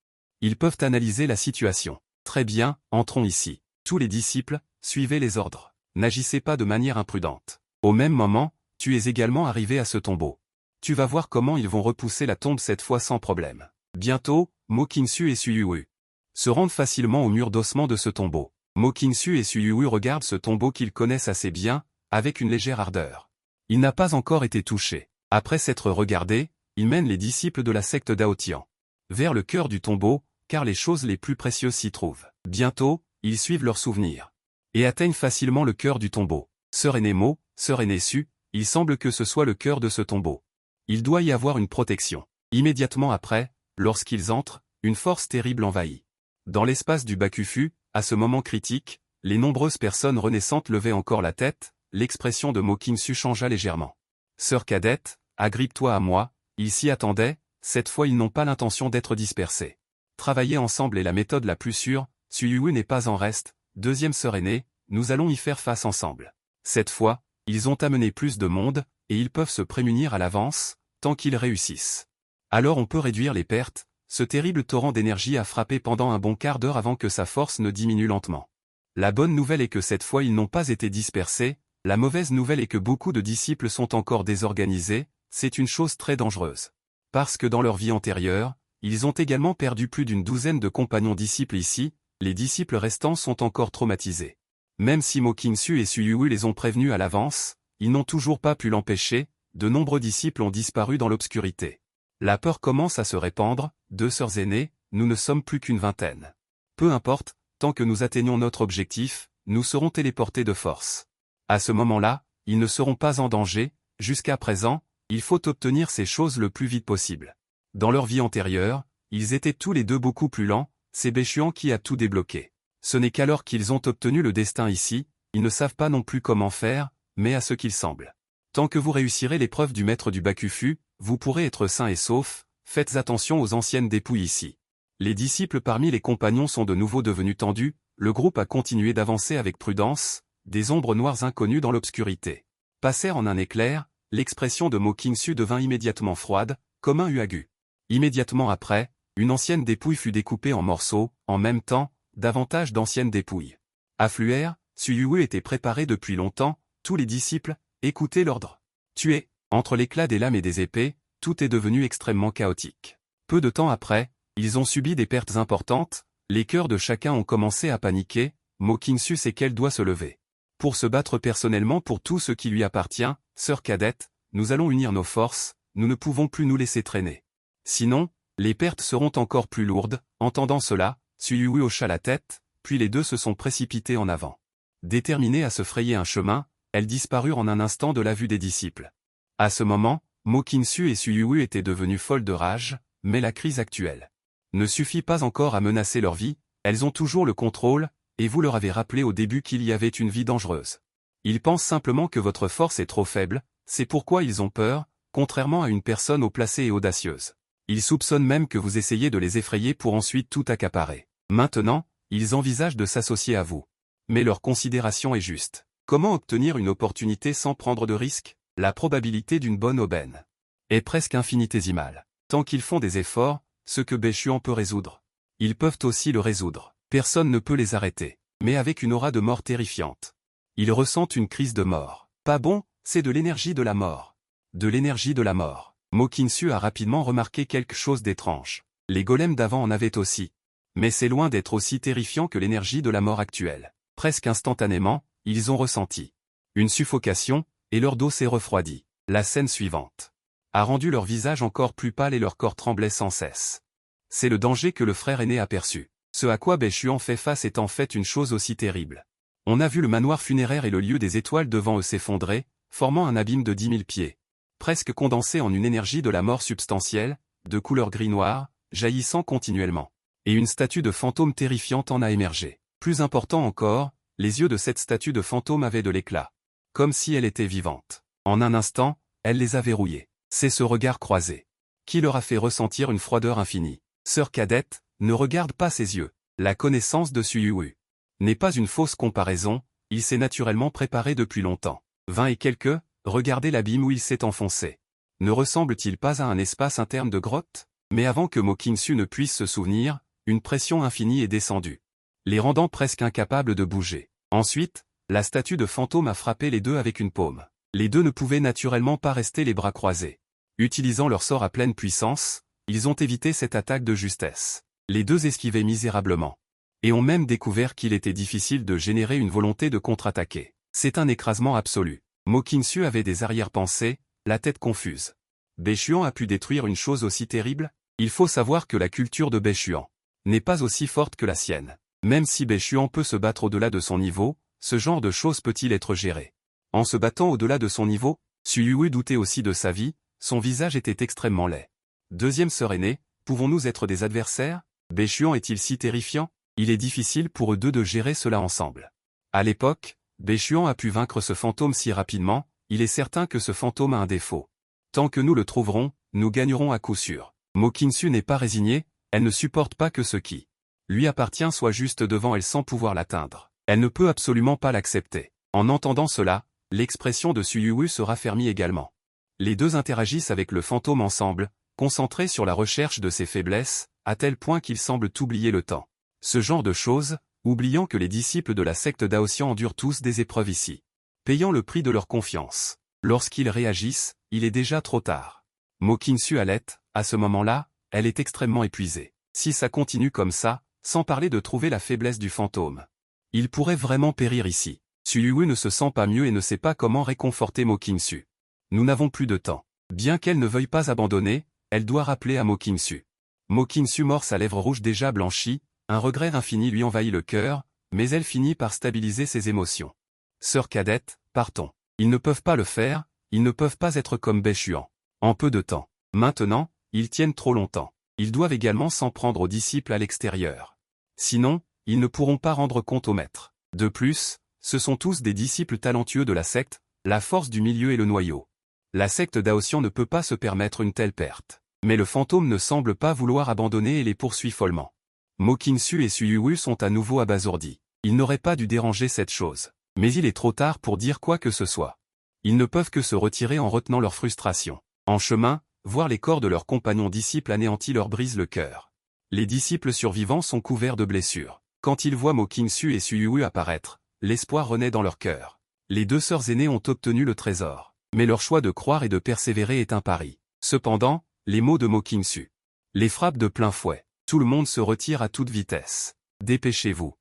Ils peuvent analyser la situation. Très bien, entrons ici. Tous les disciples, suivez les ordres. N'agissez pas de manière imprudente. Au même moment, tu es également arrivé à ce tombeau. Tu vas voir comment ils vont repousser la tombe cette fois sans problème. Bientôt, Mo Qingxu et Suyu se rendent facilement au mur d'ossement de ce tombeau. Mo Qingxu et Suyu regardent ce tombeau qu'ils connaissent assez bien, avec une légère ardeur. Il n'a pas encore été touché. Après s'être regardé, ils mènent les disciples de la secte Dao Tian vers le cœur du tombeau, car les choses les plus précieuses s'y trouvent. Bientôt, ils suivent leurs souvenirs et atteignent facilement le cœur du tombeau. Sœur aînée Mo, sœur aînée Su, il semble que ce soit le cœur de ce tombeau. Il doit y avoir une protection. Immédiatement après, lorsqu'ils entrent, une force terrible envahit. Dans l'espace du Bakufu, à ce moment critique, les nombreuses personnes renaissantes levaient encore la tête, l'expression de Mo Qingxu changea légèrement. Sœur cadette, agrippe-toi à moi, ils s'y attendaient, cette fois ils n'ont pas l'intention d'être dispersés. Travailler ensemble est la méthode la plus sûre, Suyu n'est pas en reste, deuxième sœur aînée, nous allons y faire face ensemble. Cette fois, ils ont amené plus de monde, et ils peuvent se prémunir à l'avance, tant qu'ils réussissent. Alors on peut réduire les pertes, ce terrible torrent d'énergie a frappé pendant un bon quart d'heure avant que sa force ne diminue lentement. La bonne nouvelle est que cette fois ils n'ont pas été dispersés, la mauvaise nouvelle est que beaucoup de disciples sont encore désorganisés, c'est une chose très dangereuse. Parce que dans leur vie antérieure, ils ont également perdu plus d'une douzaine de compagnons disciples ici, les disciples restants sont encore traumatisés. Même si Mo Qingxu et Suyu les ont prévenus à l'avance, ils n'ont toujours pas pu l'empêcher, de nombreux disciples ont disparu dans l'obscurité. La peur commence à se répandre, deux sœurs aînées, nous ne sommes plus qu'une vingtaine. Peu importe, tant que nous atteignons notre objectif, nous serons téléportés de force. À ce moment-là, ils ne seront pas en danger, jusqu'à présent, il faut obtenir ces choses le plus vite possible. Dans leur vie antérieure, ils étaient tous les deux beaucoup plus lents, c'est Bechuan qui a tout débloqué. Ce n'est qu'alors qu'ils ont obtenu le destin ici, ils ne savent pas non plus comment faire, mais à ce qu'il semble. Tant que vous réussirez l'épreuve du maître du Bakufu, vous pourrez être sains et saufs, faites attention aux anciennes dépouilles ici. Les disciples parmi les compagnons sont de nouveau devenus tendus, le groupe a continué d'avancer avec prudence, des ombres noires inconnues dans l'obscurité passèrent en un éclair, l'expression de Mo Qingxu devint immédiatement froide, comme un huagu. Immédiatement après, une ancienne dépouille fut découpée en morceaux, en même temps, davantage d'anciennes dépouilles affluèrent, Suyu était préparé depuis longtemps, tous les disciples, écoutez l'ordre. Tuez. Entre l'éclat des lames et des épées, tout est devenu extrêmement chaotique. Peu de temps après, ils ont subi des pertes importantes, les cœurs de chacun ont commencé à paniquer, Mo Qingxu sait qu'elle doit se lever. Pour se battre personnellement pour tout ce qui lui appartient, sœur cadette, nous allons unir nos forces, nous ne pouvons plus nous laisser traîner. Sinon, les pertes seront encore plus lourdes, entendant cela, Suyu hocha la tête, puis les deux se sont précipités en avant. Déterminés à se frayer un chemin, elles disparurent en un instant de la vue des disciples. À ce moment, Mo Qinsu et Suyuwu étaient devenues folles de rage, mais la crise actuelle ne suffit pas encore à menacer leur vie, elles ont toujours le contrôle, et vous leur avez rappelé au début qu'il y avait une vie dangereuse. Ils pensent simplement que votre force est trop faible, c'est pourquoi ils ont peur, contrairement à une personne haut placée et audacieuse. Ils soupçonnent même que vous essayez de les effrayer pour ensuite tout accaparer. Maintenant, ils envisagent de s'associer à vous. Mais leur considération est juste. Comment obtenir une opportunité sans prendre de risques? La probabilité d'une bonne aubaine est presque infinitésimale. Tant qu'ils font des efforts, ce que Bechuan peut résoudre, ils peuvent aussi le résoudre. Personne ne peut les arrêter. Mais avec une aura de mort terrifiante. Ils ressentent une crise de mort. Pas bon, c'est de l'énergie de la mort. De l'énergie de la mort. Mo Qinsu a rapidement remarqué quelque chose d'étrange. Les golems d'avant en avaient aussi. Mais c'est loin d'être aussi terrifiant que l'énergie de la mort actuelle. Presque instantanément, ils ont ressenti une suffocation, et leur dos s'est refroidi. La scène suivante a rendu leur visage encore plus pâle et leur corps tremblait sans cesse. C'est le danger que le frère aîné aperçut. Ce à quoi Bechuan fait face est en fait une chose aussi terrible. On a vu le manoir funéraire et le lieu des étoiles devant eux s'effondrer, formant un abîme de 10 000 pieds. Presque condensé en une énergie de la mort substantielle, de couleur gris-noir, jaillissant continuellement. Et une statue de fantôme terrifiante en a émergé. Plus important encore, les yeux de cette statue de fantôme avaient de l'éclat. Comme si elle était vivante. En un instant, elle les a verrouillés. C'est ce regard croisé qui leur a fait ressentir une froideur infinie. Sœur cadette, ne regarde pas ses yeux. La connaissance de Suyuwu n'est pas une fausse comparaison, il s'est naturellement préparé depuis longtemps. 20 et quelques, regardez l'abîme où il s'est enfoncé. Ne ressemble-t-il pas à un espace interne de grotte? Mais avant que Mo Qinsu ne puisse se souvenir, une pression infinie est descendue, les rendant presque incapables de bouger. Ensuite, la statue de fantôme a frappé les deux avec une paume. Les deux ne pouvaient naturellement pas rester les bras croisés. Utilisant leur sort à pleine puissance, ils ont évité cette attaque de justesse. Les deux esquivaient misérablement. Et ont même découvert qu'il était difficile de générer une volonté de contre-attaquer. C'est un écrasement absolu. Mo Qinsu avait des arrière-pensées, la tête confuse. Bechuan a pu détruire une chose aussi terrible? Il faut savoir que la culture de Bechuan n'est pas aussi forte que la sienne. Même si Bechuan peut se battre au-delà de son niveau, ce genre de choses peut-il être géré? En se battant au-delà de son niveau, Suyuwu doutait aussi de sa vie, son visage était extrêmement laid. Deuxième sœur aînée, pouvons-nous être des adversaires? Bechuan est-il si terrifiant? Il est difficile pour eux deux de gérer cela ensemble. À l'époque, Bechuan a pu vaincre ce fantôme si rapidement, il est certain que ce fantôme a un défaut. Tant que nous le trouverons, nous gagnerons à coup sûr. Mo Qinsu n'est pas résignée, elle ne supporte pas que ce qui lui appartient soit juste devant elle sans pouvoir l'atteindre. Elle ne peut absolument pas l'accepter. En entendant cela, l'expression de Suyuwu se raffermit également. Les deux interagissent avec le fantôme ensemble, concentrés sur la recherche de ses faiblesses, à tel point qu'ils semblent oublier le temps. Ce genre de choses, oubliant que les disciples de la secte Daoxian endurent tous des épreuves ici, payant le prix de leur confiance. Lorsqu'ils réagissent, il est déjà trop tard. Mo Qinsu halète, à ce moment-là, elle est extrêmement épuisée. Si ça continue comme ça, sans parler de trouver la faiblesse du fantôme, il pourrait vraiment périr ici. Suyuwu ne se sent pas mieux et ne sait pas comment réconforter Mo Qinsu. Nous n'avons plus de temps. Bien qu'elle ne veuille pas abandonner, elle doit rappeler à Mo Qinsu. Mo Qinsu mord sa lèvre rouge déjà blanchie, un regret infini lui envahit le cœur, mais elle finit par stabiliser ses émotions. Sœur cadette, partons. Ils ne peuvent pas le faire, ils ne peuvent pas être comme Bechuan. En peu de temps. Maintenant, ils tiennent trop longtemps. Ils doivent également s'en prendre aux disciples à l'extérieur. Sinon, ils ne pourront pas rendre compte au maître. De plus, ce sont tous des disciples talentueux de la secte, la force du milieu et le noyau. La secte Daoxian ne peut pas se permettre une telle perte. Mais le fantôme ne semble pas vouloir abandonner et les poursuit follement. Mo Qinsu et Suyuwu sont à nouveau abasourdis. Ils n'auraient pas dû déranger cette chose. Mais il est trop tard pour dire quoi que ce soit. Ils ne peuvent que se retirer en retenant leur frustration. En chemin, voir les corps de leurs compagnons disciples anéantis leur brise le cœur. Les disciples survivants sont couverts de blessures. Quand ils voient Mo Qinsu et Suyuwu apparaître, l'espoir renaît dans leur cœur. Les deux sœurs aînées ont obtenu le trésor. Mais leur choix de croire et de persévérer est un pari. Cependant, les mots de Mo Qinsu les frappent de plein fouet. Tout le monde se retire à toute vitesse. Dépêchez-vous.